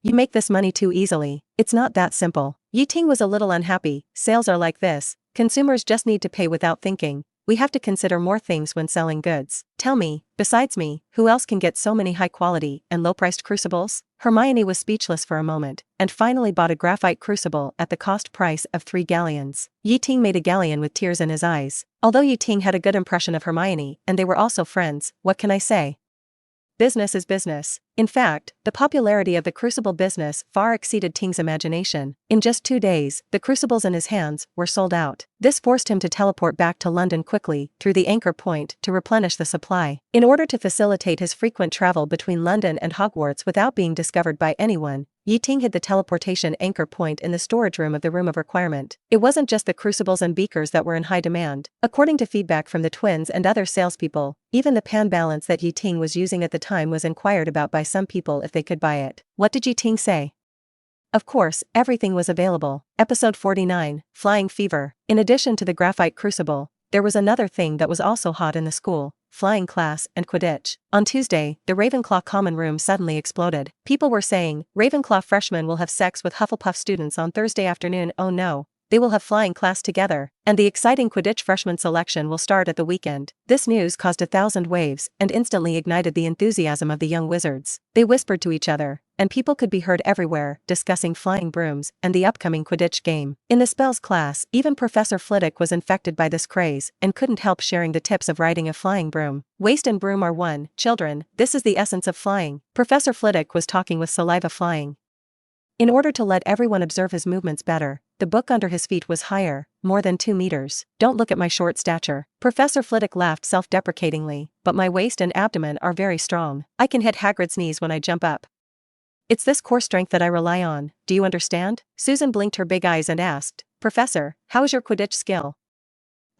You make this money too easily, it's not that simple. Ting was a little unhappy. Sales are like this, consumers just need to pay without thinking. We have to consider more things when selling goods. Tell me, besides me, who else can get so many high-quality and low-priced crucibles? Hermione was speechless for a moment, and finally bought a graphite crucible at the cost price of 3 galleons. Ting made a galleon with tears in his eyes. Although Ting had a good impression of Hermione, and they were also friends, what can I say? Business is business. In fact, the popularity of the crucible business far exceeded Ting's imagination. In just 2 days, the crucibles in his hands were sold out. This forced him to teleport back to London quickly through the anchor point to replenish the supply. In order to facilitate his frequent travel between London and Hogwarts without being discovered by anyone, Ting hid the teleportation anchor point in the storage room of the Room of Requirement. It wasn't just the crucibles and beakers that were in high demand. According to feedback from the twins and other salespeople, even the pan balance that Ting was using at the time was inquired about by some people if they could buy it. What did Ting say? Of course, everything was available. Episode 49, Flying Fever. In addition to the graphite crucible, there was another thing that was also hot in the school: flying class and Quidditch. On Tuesday, the Ravenclaw common room suddenly exploded. People were saying, Ravenclaw freshmen will have sex with Hufflepuff students on Thursday afternoon. Oh no, they will have flying class together, and the exciting Quidditch freshman selection will start at the weekend. This news caused 1,000 waves and instantly ignited the enthusiasm of the young wizards. They whispered to each other, and people could be heard everywhere discussing flying brooms and the upcoming Quidditch game. In the spells class, even Professor Flitwick was infected by this craze and couldn't help sharing the tips of riding a flying broom. Waist and broom are one, children, this is the essence of flying. Professor Flitwick was talking with saliva flying. In order to let everyone observe his movements better, the book under his feet was higher, more than 2 meters. Don't look at my short stature. Professor Flitwick laughed self-deprecatingly, but my waist and abdomen are very strong. I can hit Hagrid's knees when I jump up. It's this core strength that I rely on, do you understand? Susan blinked her big eyes and asked, Professor, how is your Quidditch skill?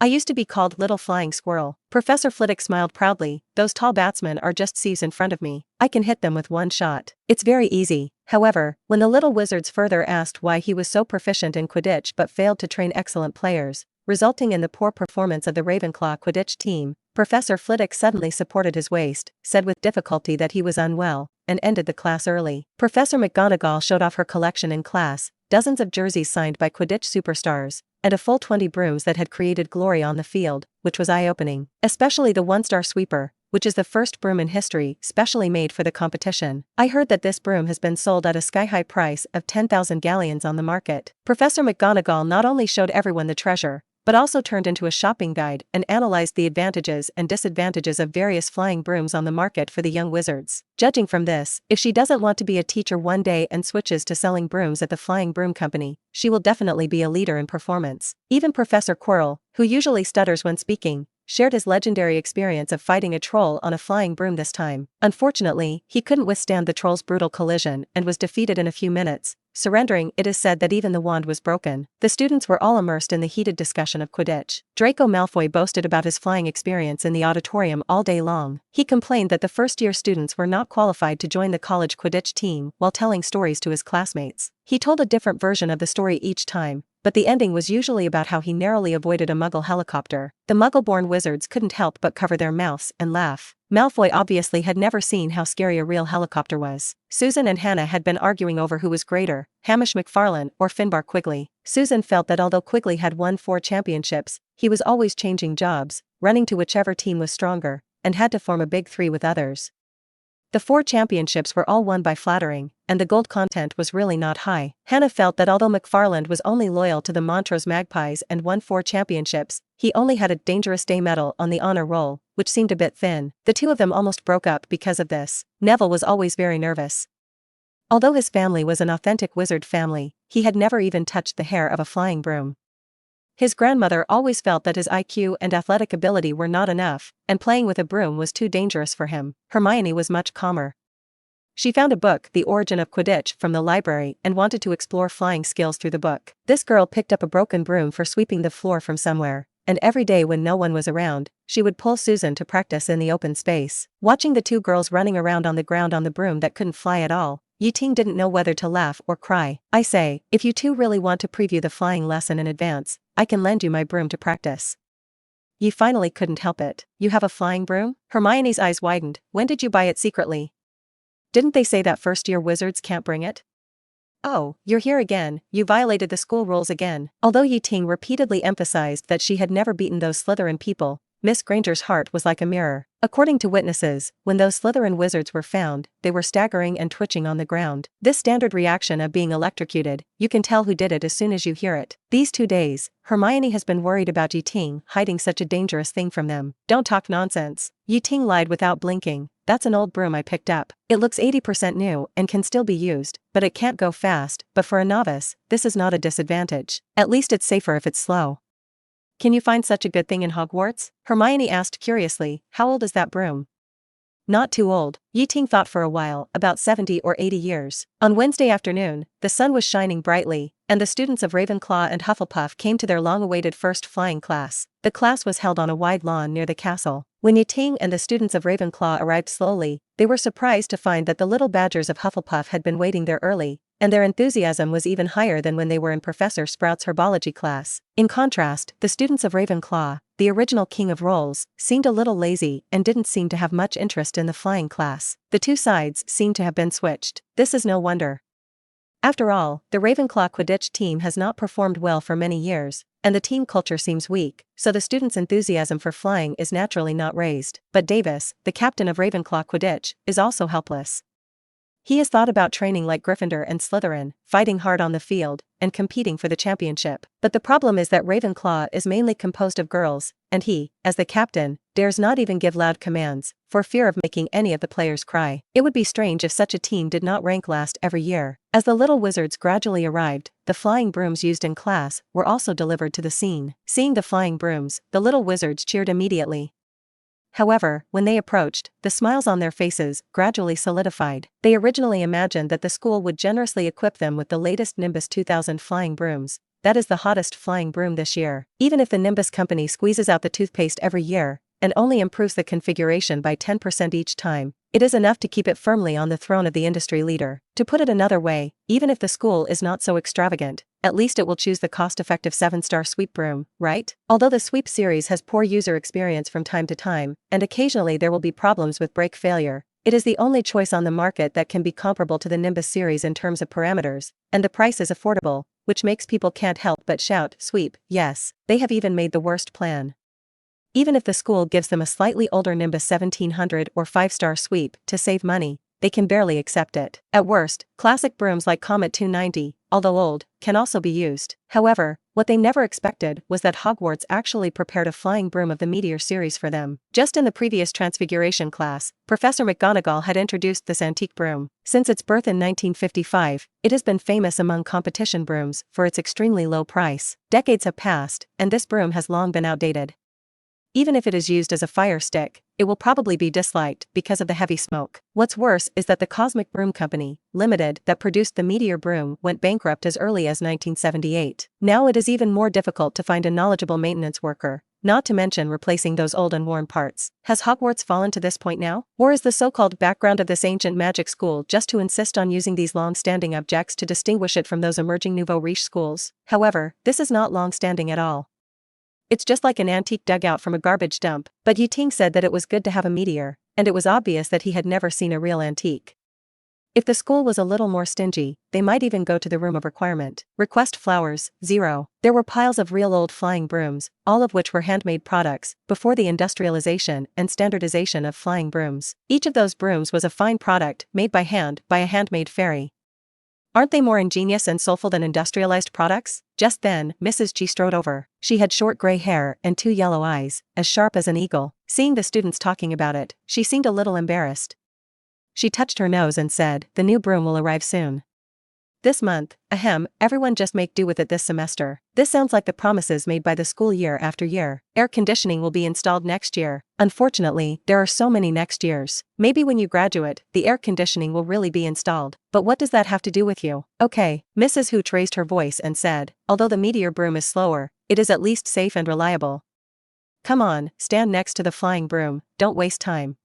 I used to be called Little Flying Squirrel. Professor Flitwick smiled proudly. Those tall batsmen are just sieves in front of me. I can hit them with one shot. It's very easy. However, when the little wizards further asked why he was so proficient in Quidditch but failed to train excellent players, resulting in the poor performance of the Ravenclaw Quidditch team, Professor Flitwick suddenly supported his waist, said with difficulty that he was unwell, and ended the class early. Professor McGonagall showed off her collection in class, dozens of jerseys signed by Quidditch superstars, and a full 20 brooms that had created glory on the field, which was eye-opening. Especially the one-star sweeper, which is the first broom in history specially made for the competition. I heard that this broom has been sold at a sky-high price of 10,000 galleons on the market. Professor McGonagall not only showed everyone the treasure, but also turned into a shopping guide and analyzed the advantages and disadvantages of various flying brooms on the market for the young wizards. Judging from this, if she doesn't want to be a teacher one day and switches to selling brooms at the Flying Broom Company, she will definitely be a leader in performance. Even Professor Quirrell, who usually stutters when speaking, shared his legendary experience of fighting a troll on a flying broom this time. Unfortunately, he couldn't withstand the troll's brutal collision and was defeated in a few minutes. Surrendering, it is said that even the wand was broken. The students were all immersed in the heated discussion of Quidditch. Draco Malfoy boasted about his flying experience in the auditorium all day long. He complained that the first-year students were not qualified to join the college Quidditch team while telling stories to his classmates. He told a different version of the story each time, but the ending was usually about how he narrowly avoided a Muggle helicopter. The Muggle-born wizards couldn't help but cover their mouths and laugh. Malfoy obviously had never seen how scary a real helicopter was. Susan and Hannah had been arguing over who was greater, Hamish McFarlane or Finbar Quigley. Susan felt that although Quigley had won 4 championships, he was always changing jobs, running to whichever team was stronger, and had to form a big 3 with others. The 4 championships were all won by flattering, and the gold content was really not high. Hannah felt that although McFarland was only loyal to the Montrose Magpies and won 4 championships, he only had a Dangerous Day medal on the honor roll, which seemed a bit thin. The two of them almost broke up because of this. Neville was always very nervous. Although his family was an authentic wizard family, he had never even touched the hair of a flying broom. His grandmother always felt that his IQ and athletic ability were not enough, and playing with a broom was too dangerous for him. Hermione was much calmer. She found a book, The Origin of Quidditch, from the library and wanted to explore flying skills through the book. This girl picked up a broken broom for sweeping the floor from somewhere, and every day when no one was around, she would pull Susan to practice in the open space. Watching the two girls running around on the ground on the broom that couldn't fly at all, Ting didn't know whether to laugh or cry. I say, if you two really want to preview the flying lesson in advance, I can lend you my broom to practice. Yi finally couldn't help it. You have a flying broom? Hermione's eyes widened. When did you buy it secretly? Didn't they say that first-year wizards can't bring it? Oh, you're here again, you violated the school rules again. Although Ting repeatedly emphasized that she had never beaten those Slytherin people, Miss Granger's heart was like a mirror. According to witnesses, when those Slytherin wizards were found, they were staggering and twitching on the ground. This standard reaction of being electrocuted, you can tell who did it as soon as you hear it. These 2 days, Hermione has been worried about Ting hiding such a dangerous thing from them. Don't talk nonsense. Ting lied without blinking. That's an old broom I picked up. It looks 80% new and can still be used, but it can't go fast, but for a novice, this is not a disadvantage. At least it's safer if it's slow. Can you find such a good thing in Hogwarts? Hermione asked curiously. How old is that broom? Not too old. Ting thought for a while, about 70 or 80 years. On Wednesday afternoon, the sun was shining brightly, and the students of Ravenclaw and Hufflepuff came to their long-awaited first flying class. The class was held on a wide lawn near the castle. When Ting and the students of Ravenclaw arrived slowly, they were surprised to find that the little badgers of Hufflepuff had been waiting there early, and their enthusiasm was even higher than when they were in Professor Sprout's herbology class. In contrast, the students of Ravenclaw, the original king of rolls, seemed a little lazy and didn't seem to have much interest in the flying class. The two sides seemed to have been switched. This is no wonder. After all, the Ravenclaw Quidditch team has not performed well for many years, and the team culture seems weak, so the students' enthusiasm for flying is naturally not raised. But Davis, the captain of Ravenclaw Quidditch, is also helpless. He has thought about training like Gryffindor and Slytherin, fighting hard on the field, and competing for the championship. But the problem is that Ravenclaw is mainly composed of girls, and he, as the captain, dares not even give loud commands, for fear of making any of the players cry. It would be strange if such a team did not rank last every year. As the little wizards gradually arrived, the flying brooms used in class were also delivered to the scene. Seeing the flying brooms, the little wizards cheered immediately. However, when they approached, the smiles on their faces gradually solidified. They originally imagined that the school would generously equip them with the latest Nimbus 2000 flying brooms. That is the hottest flying broom this year. Even if the Nimbus company squeezes out the toothpaste every year, and only improves the configuration by 10% each time, it is enough to keep it firmly on the throne of the industry leader. To put it another way, even if the school is not so extravagant, at least it will choose the cost-effective 7-star sweep broom, right? Although the sweep series has poor user experience from time to time, and occasionally there will be problems with brake failure, it is the only choice on the market that can be comparable to the Nimbus series in terms of parameters, and the price is affordable, which makes people can't help but shout, "Sweep, yes." They have even made the worst plan. Even if the school gives them a slightly older Nimbus 1700 or 5-star sweep to save money, they can barely accept it. At worst, classic brooms like Comet 290, although old, can also be used. However, what they never expected was that Hogwarts actually prepared a flying broom of the Meteor series for them. Just in the previous Transfiguration class, Professor McGonagall had introduced this antique broom. Since its birth in 1955, it has been famous among competition brooms for its extremely low price. Decades have passed, and this broom has long been outdated. Even if it is used as a fire stick, it will probably be disliked because of the heavy smoke. What's worse is that the Cosmic Broom Company, Limited, that produced the Meteor broom went bankrupt as early as 1978. Now it is even more difficult to find a knowledgeable maintenance worker, not to mention replacing those old and worn parts. Has Hogwarts fallen to this point now? Or is the so-called background of this ancient magic school just to insist on using these long-standing objects to distinguish it from those emerging nouveau riche schools? However, this is not long-standing at all. It's just like an antique dug out from a garbage dump, but Ting said that it was good to have a meteor, and it was obvious that he had never seen a real antique. If the school was a little more stingy, they might even go to the room of requirement. Request flowers, 0. There were piles of real old flying brooms, all of which were handmade products, before the industrialization and standardization of flying brooms. Each of those brooms was a fine product, made by hand, by a handmade fairy. Aren't they more ingenious and soulful than industrialized products? Just then, Mrs. G strode over. She had short gray hair and 2 yellow eyes, as sharp as an eagle. Seeing the students talking about it, she seemed a little embarrassed. She touched her nose and said, "The new broom will arrive soon. This month, ahem, everyone just make do with it this semester." This sounds like the promises made by the school year after year. Air conditioning will be installed next year. Unfortunately, there are so many next years. Maybe when you graduate, the air conditioning will really be installed. But what does that have to do with you? Okay, Mrs. Hooch raised her voice and said, "Although the Meteor broom is slower, it is at least safe and reliable." Come on, stand next to the flying broom, don't waste time.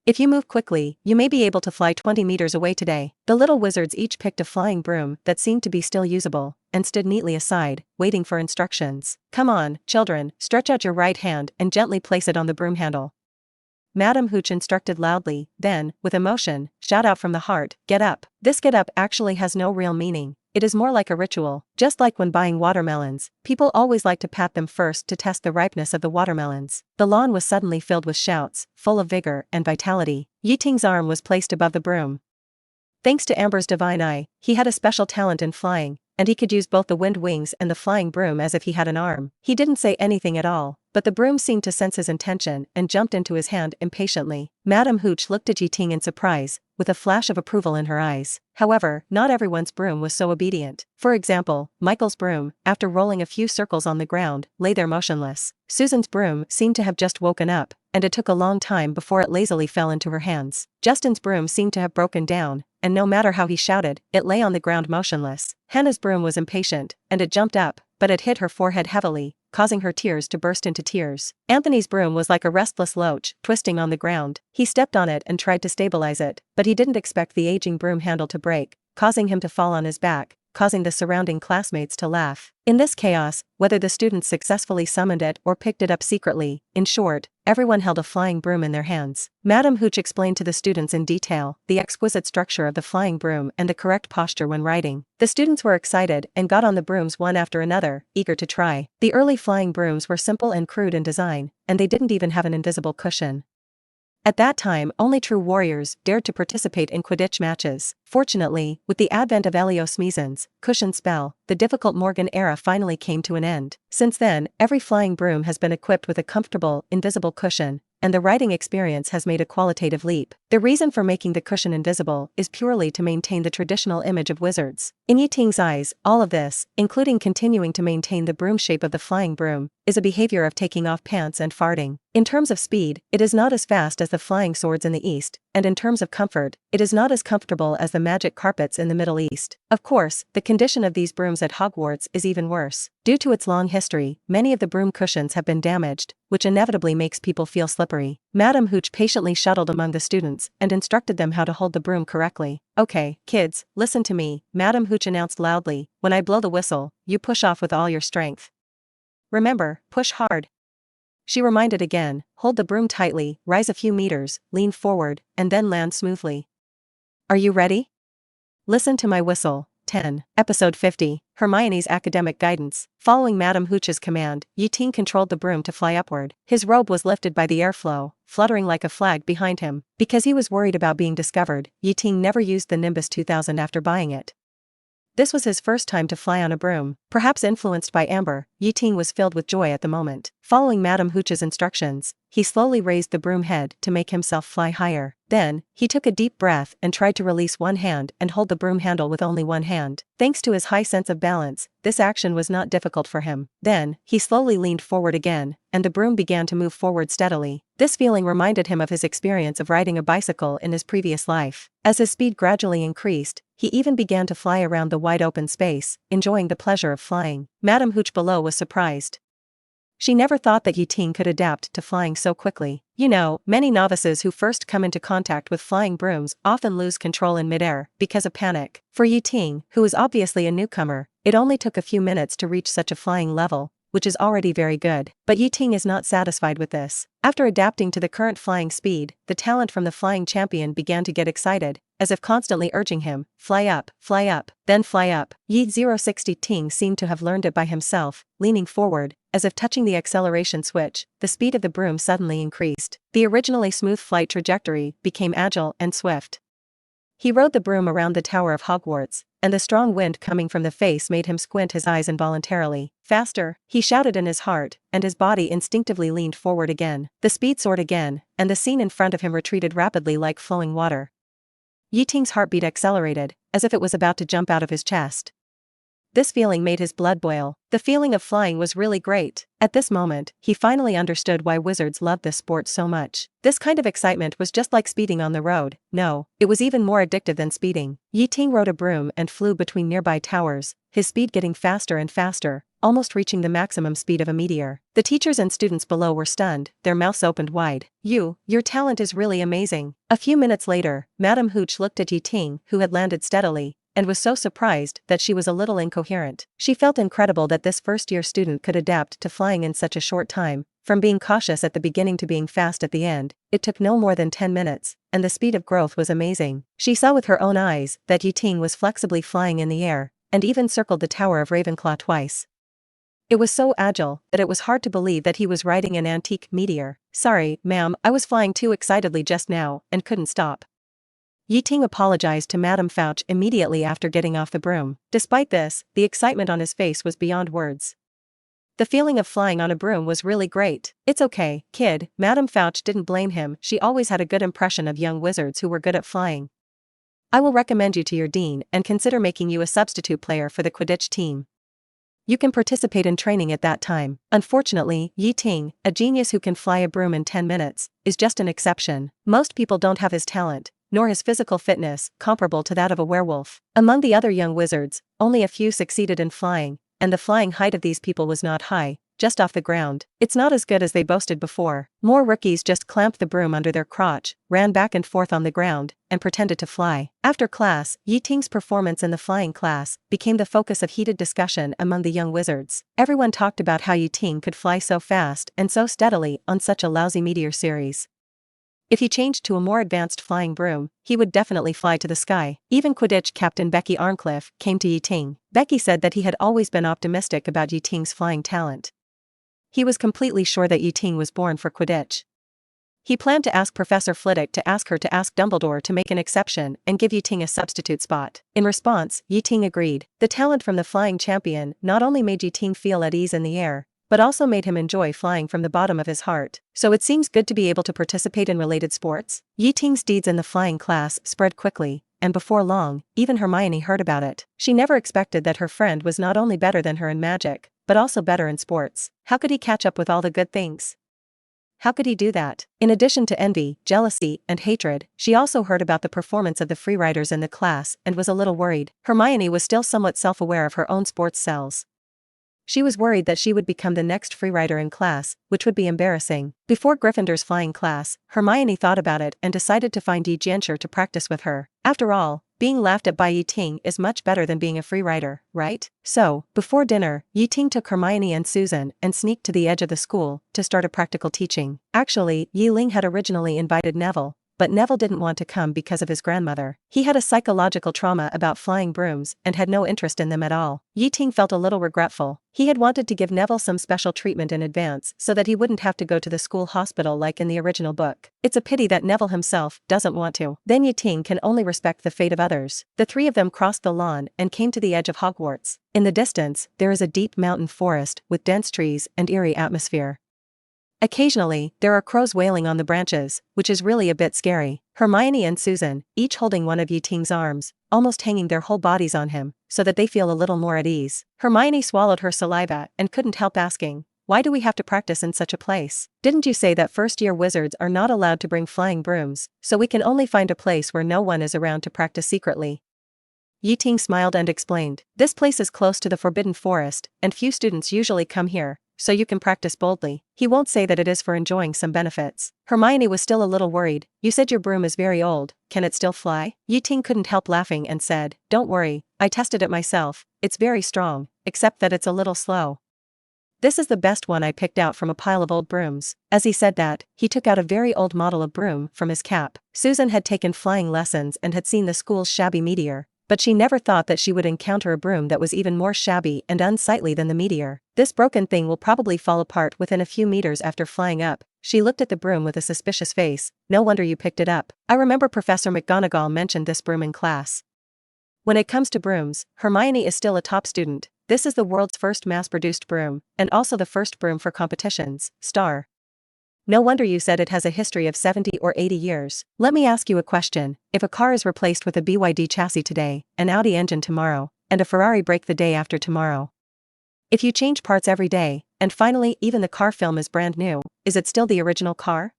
If you move quickly, you may be able to fly 20 meters away today. The little wizards each picked a flying broom that seemed to be still usable, and stood neatly aside, waiting for instructions. Come on, children, stretch out your right hand and gently place it on the broom handle. Madame Hooch instructed loudly, then, with emotion, shout out from the heart, get up. This get up actually has no real meaning. It is more like a ritual. Just like when buying watermelons, people always like to pat them first to test the ripeness of the watermelons. The lawn was suddenly filled with shouts, full of vigor and vitality. Yi Ting's arm was placed above the broom. Thanks to Amber's divine eye, he had a special talent in flying, and he could use both the wind wings and the flying broom as if he had an arm. He didn't say anything at all, but the broom seemed to sense his intention and jumped into his hand impatiently. Madame Hooch looked at Yi Ting in surprise, with a flash of approval in her eyes. However, not everyone's broom was so obedient. For example, Michael's broom, after rolling a few circles on the ground, lay there motionless. Susan's broom seemed to have just woken up, and it took a long time before it lazily fell into her hands. Justin's broom seemed to have broken down, and no matter how he shouted, it lay on the ground motionless. Hannah's broom was impatient, and it jumped up, but it hit her forehead heavily, causing her tears to burst into tears. Anthony's broom was like a restless loach, twisting on the ground. He stepped on it and tried to stabilize it, but he didn't expect the aging broom handle to break, causing him to fall on his back, causing the surrounding classmates to laugh. In this chaos, whether the students successfully summoned it or picked it up secretly, in short, everyone held a flying broom in their hands. Madame Hooch explained to the students in detail the exquisite structure of the flying broom and the correct posture when riding. The students were excited and got on the brooms one after another, eager to try. The early flying brooms were simple and crude in design, and they didn't even have an invisible cushion. At that time, only true warriors dared to participate in Quidditch matches. Fortunately, with the advent of Heliosmeezan's cushion spell, the difficult Morgan era finally came to an end. Since then, every flying broom has been equipped with a comfortable, invisible cushion, and the riding experience has made a qualitative leap. The reason for making the cushion invisible is purely to maintain the traditional image of wizards. In Yi Ting's eyes, all of this, including continuing to maintain the broom shape of the flying broom, is a behavior of taking off pants and farting. In terms of speed, it is not as fast as the flying swords in the East, and in terms of comfort, it is not as comfortable as the magic carpets in the Middle East. Of course, the condition of these brooms at Hogwarts is even worse. Due to its long history, many of the broom cushions have been damaged, which inevitably makes people feel slippery. Madame Hooch patiently shuttled among the students and instructed them how to hold the broom correctly. Okay, kids, listen to me, Madame Hooch announced loudly. When I blow the whistle, you push off with all your strength. Remember, push hard. She reminded again, hold the broom tightly, rise a few meters, lean forward, and then land smoothly. Are you ready? Listen to my whistle. 10. Episode 50. Hermione's Academic Guidance. Following Madame Hooch's command, Yi Ting controlled the broom to fly upward. His robe was lifted by the airflow, fluttering like a flag behind him. Because he was worried about being discovered, Yi Ting never used the Nimbus 2000 after buying it. This was his first time to fly on a broom. Perhaps influenced by Amber, Yi Ting was filled with joy at the moment. Following Madame Hooch's instructions, he slowly raised the broom head to make himself fly higher. Then, he took a deep breath and tried to release one hand and hold the broom handle with only one hand. Thanks to his high sense of balance, this action was not difficult for him. Then, he slowly leaned forward again, and the broom began to move forward steadily. This feeling reminded him of his experience of riding a bicycle in his previous life. As his speed gradually increased, he even began to fly around the wide open space, enjoying the pleasure of flying. Madame Hooch below was surprised. She never thought that Yi Ting could adapt to flying so quickly. You know, many novices who first come into contact with flying brooms often lose control in midair because of panic. For Yi Ting, who is obviously a newcomer, it only took a few minutes to reach such a flying level, which is already very good. But Yi Ting is not satisfied with this. After adapting to the current flying speed, the talent from the flying champion began to get excited, as if constantly urging him, fly up, then fly up. Yi 060 Ting seemed to have learned it by himself. Leaning forward, as if touching the acceleration switch, the speed of the broom suddenly increased. The originally smooth flight trajectory became agile and swift. He rode the broom around the Tower of Hogwarts, and the strong wind coming from the face made him squint his eyes involuntarily. Faster, he shouted in his heart, and his body instinctively leaned forward again. The speed soared again, and the scene in front of him retreated rapidly like flowing water. Yi Ting's heartbeat accelerated, as if it was about to jump out of his chest. This feeling made his blood boil. The feeling of flying was really great. At this moment, he finally understood why wizards loved this sport so much. This kind of excitement was just like speeding on the road. No, it was even more addictive than speeding. Yi Ting rode a broom and flew between nearby towers, his speed getting faster and faster, almost reaching the maximum speed of a meteor. The teachers and students below were stunned, their mouths opened wide. Your talent is really amazing. A few minutes later, Madame Hooch looked at Ting, who had landed steadily, and was so surprised that she was a little incoherent. She felt incredible that this first-year student could adapt to flying in such a short time. From being cautious at the beginning to being fast at the end, it took no more than 10 minutes, and the speed of growth was amazing. She saw with her own eyes that Ting was flexibly flying in the air, and even circled the Tower of Ravenclaw twice. It was so agile that it was hard to believe that he was riding an antique meteor. Sorry, ma'am, I was flying too excitedly just now, and couldn't stop. Ting apologized to Madame Fouch immediately after getting off the broom. Despite this, the excitement on his face was beyond words. The feeling of flying on a broom was really great. It's okay, kid, Madame Fouch didn't blame him, she always had a good impression of young wizards who were good at flying. I will recommend you to your dean and consider making you a substitute player for the Quidditch team. You can participate in training at that time. Unfortunately, Ting, a genius who can fly a broom in 10 minutes, is just an exception. Most people don't have his talent, nor his physical fitness, comparable to that of a werewolf. Among the other young wizards, only a few succeeded in flying, and the flying height of these people was not high, just off the ground. It's not as good as they boasted before. More rookies just clamped the broom under their crotch, ran back and forth on the ground, and pretended to fly. After class, Ting's performance in the flying class became the focus of heated discussion among the young wizards. Everyone talked about how Ting could fly so fast and so steadily on such a lousy meteor series. If he changed to a more advanced flying broom, he would definitely fly to the sky. Even Quidditch captain Becky Arncliffe came to Ting. Becky said that he had always been optimistic about Ting's flying talent. He was completely sure that Ting was born for Quidditch. He planned to ask Professor Flitwick to ask her to ask Dumbledore to make an exception and give Ting a substitute spot. In response, Ting agreed. The talent from the flying champion not only made Ting feel at ease in the air, but also made him enjoy flying from the bottom of his heart. So it seems good to be able to participate in related sports. Ting's deeds in the flying class spread quickly, and before long, even Hermione heard about it. She never expected that her friend was not only better than her in magic, but also better in sports. How could he catch up with all the good things? How could he do that? In addition to envy, jealousy, and hatred, she also heard about the performance of the free riders in the class and was a little worried. Hermione was still somewhat self-aware of her own sports selves. She was worried that she would become the next free rider in class, which would be embarrassing. Before Gryffindor's flying class, Hermione thought about it and decided to find Genscher to practice with her. After all, being laughed at by Ting is much better than being a free rider, right? So, before dinner, Ting took Hermione and Susan and sneaked to the edge of the school to start a practical teaching. Actually, Ling had originally invited Neville, but Neville didn't want to come because of his grandmother. He had a psychological trauma about flying brooms and had no interest in them at all. Ting felt a little regretful. He had wanted to give Neville some special treatment in advance so that he wouldn't have to go to the school hospital like in the original book. It's a pity that Neville himself doesn't want to. Then Ting can only respect the fate of others. The three of them crossed the lawn and came to the edge of Hogwarts. In the distance, there is a deep mountain forest with dense trees and eerie atmosphere. Occasionally, there are crows wailing on the branches, which is really a bit scary. Hermione and Susan, each holding one of Ting's arms, almost hanging their whole bodies on him, so that they feel a little more at ease. Hermione swallowed her saliva and couldn't help asking, why do we have to practice in such a place? Didn't you say that first-year wizards are not allowed to bring flying brooms, so we can only find a place where no one is around to practice secretly? Ting smiled and explained, this place is close to the Forbidden Forest, and few students usually come here, so you can practice boldly. He won't say that it is for enjoying some benefits. Hermione was still a little worried. You said your broom is very old, can it still fly? Ting couldn't help laughing and said, don't worry, I tested it myself, it's very strong, except that it's a little slow. This is the best one I picked out from a pile of old brooms. As he said that, he took out a very old model of broom from his cap. Susan had taken flying lessons and had seen the school's shabby meteor, but she never thought that she would encounter a broom that was even more shabby and unsightly than the meteor. This broken thing will probably fall apart within a few meters after flying up. She looked at the broom with a suspicious face. No wonder you picked it up. I remember Professor McGonagall mentioned this broom in class. When it comes to brooms, Hermione is still a top student. This is the world's first mass-produced broom, and also the first broom for competitions. Star. No wonder you said it has a history of 70 or 80 years. Let me ask you a question. If a car is replaced with a BYD chassis today, an Audi engine tomorrow, and a Ferrari brake the day after tomorrow, if you change parts every day, and finally even the car film is brand new, is it still the original car?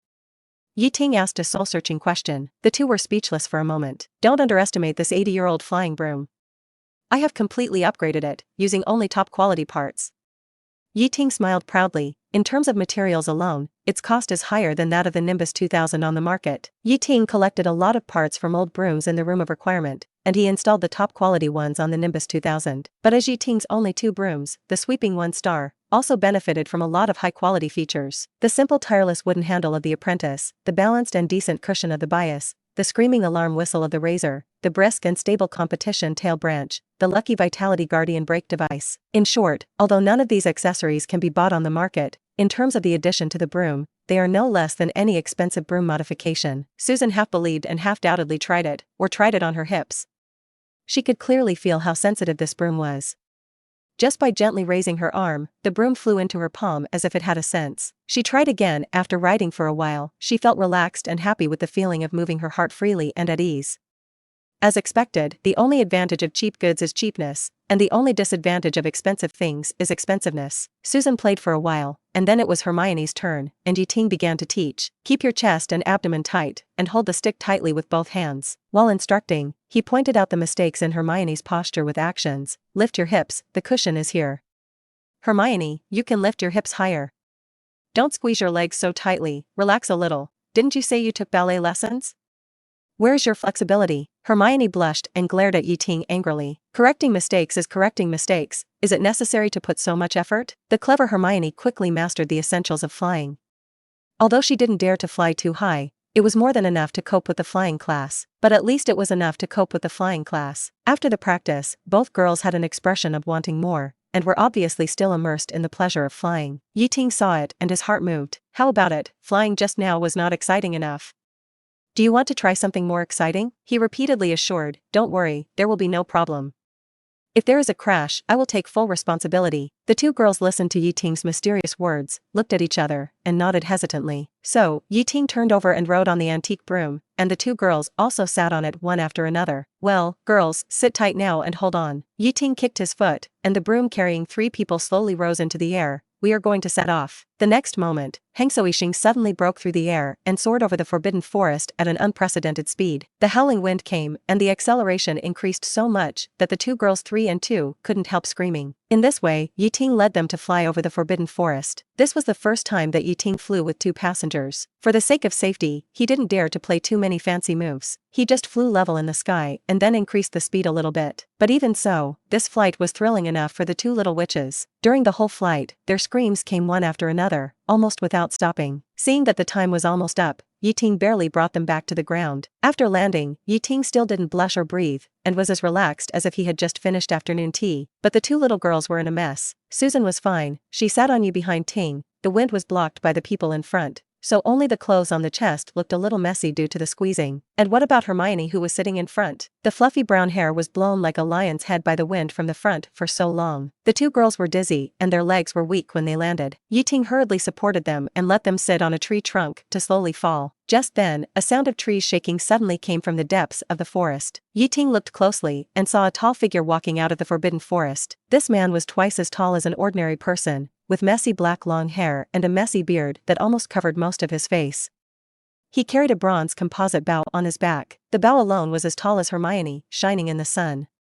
Ting asked a soul-searching question. The two were speechless for a moment. Don't underestimate this 80-year-old flying broom. I have completely upgraded it, using only top-quality parts. Yi Ting smiled proudly. In terms of materials alone, its cost is higher than that of the Nimbus 2000 on the market. Yi Ting collected a lot of parts from old brooms in the room of requirement, and he installed the top quality ones on the Nimbus 2000. But as Yi Ting's only 2 brooms, the sweeping 1-star, also benefited from a lot of high-quality features. The simple tireless wooden handle of the apprentice, the balanced and decent cushion of the bias, the screaming alarm whistle of the razor, the brisk and stable competition tail branch, the lucky vitality guardian brake device. In short, although none of these accessories can be bought on the market, in terms of the addition to the broom, they are no less than any expensive broom modification. Susan half believed and half doubtedly tried it on her hips. She could clearly feel how sensitive this broom was. Just by gently raising her arm, the broom flew into her palm as if it had a sense. She tried again. After riding for a while, she felt relaxed and happy with the feeling of moving her heart freely and at ease. As expected, the only advantage of cheap goods is cheapness, and the only disadvantage of expensive things is expensiveness. Susan played for a while, and then it was Hermione's turn, and Yi Ting began to teach. Keep your chest and abdomen tight, and hold the stick tightly with both hands. While instructing, he pointed out the mistakes in Hermione's posture with actions. Lift your hips, the cushion is here. Hermione, you can lift your hips higher. Don't squeeze your legs so tightly, relax a little. Didn't you say you took ballet lessons? Where's your flexibility? Hermione blushed and glared at Yi Ting angrily. Correcting mistakes is correcting mistakes. Is it necessary to put so much effort? The clever Hermione quickly mastered the essentials of flying. Although she didn't dare to fly too high, it was more than enough to cope with the flying class. But at least it was enough to cope with the flying class. After the practice, both girls had an expression of wanting more, and were obviously still immersed in the pleasure of flying. Yi Ting saw it and his heart moved. How about it? Flying just now was not exciting enough. Do you want to try something more exciting? He repeatedly assured. Don't worry, there will be no problem. If there is a crash, I will take full responsibility. The 2 girls listened to Yi Ting's mysterious words, looked at each other, and nodded hesitantly. So, Yi Ting turned over and rode on the antique broom, and the 2 girls also sat on it one after another. Well, girls, sit tight now and hold on. Yi Ting kicked his foot, and the broom carrying 3 people slowly rose into the air. We are going to set off. The next moment, Heng Suishing suddenly broke through the air and soared over the forbidden forest at an unprecedented speed. The howling wind came, and the acceleration increased so much that the 2 girls 3 and 2 couldn't help screaming. In this way, Yi Ting led them to fly over the forbidden forest. This was the first time that Yi Ting flew with 2 passengers. For the sake of safety, he didn't dare to play too many fancy moves. He just flew level in the sky and then increased the speed a little bit. But even so, this flight was thrilling enough for the 2 little witches. During the whole flight, their screams came one after another, almost without stopping. Seeing that the time was almost up, Yi Ting barely brought them back to the ground. After landing, Yi Ting still didn't blush or breathe, and was as relaxed as if he had just finished afternoon tea. But the 2 little girls were in a mess. Susan was fine. She sat on you behind Ting. The wind was blocked by the people in front, so only the clothes on the chest looked a little messy due to the squeezing. And what about Hermione, who was sitting in front? The fluffy brown hair was blown like a lion's head by the wind from the front for so long. The 2 girls were dizzy and their legs were weak when they landed. Yi Ting hurriedly supported them and let them sit on a tree trunk to slowly fall. Just then, a sound of trees shaking suddenly came from the depths of the forest. Yi Ting looked closely and saw a tall figure walking out of the forbidden forest. This man was twice as tall as an ordinary person, with messy black long hair and a messy beard that almost covered most of his face. He carried a bronze composite bow on his back. The bow alone was as tall as Hermione, shining in the sun.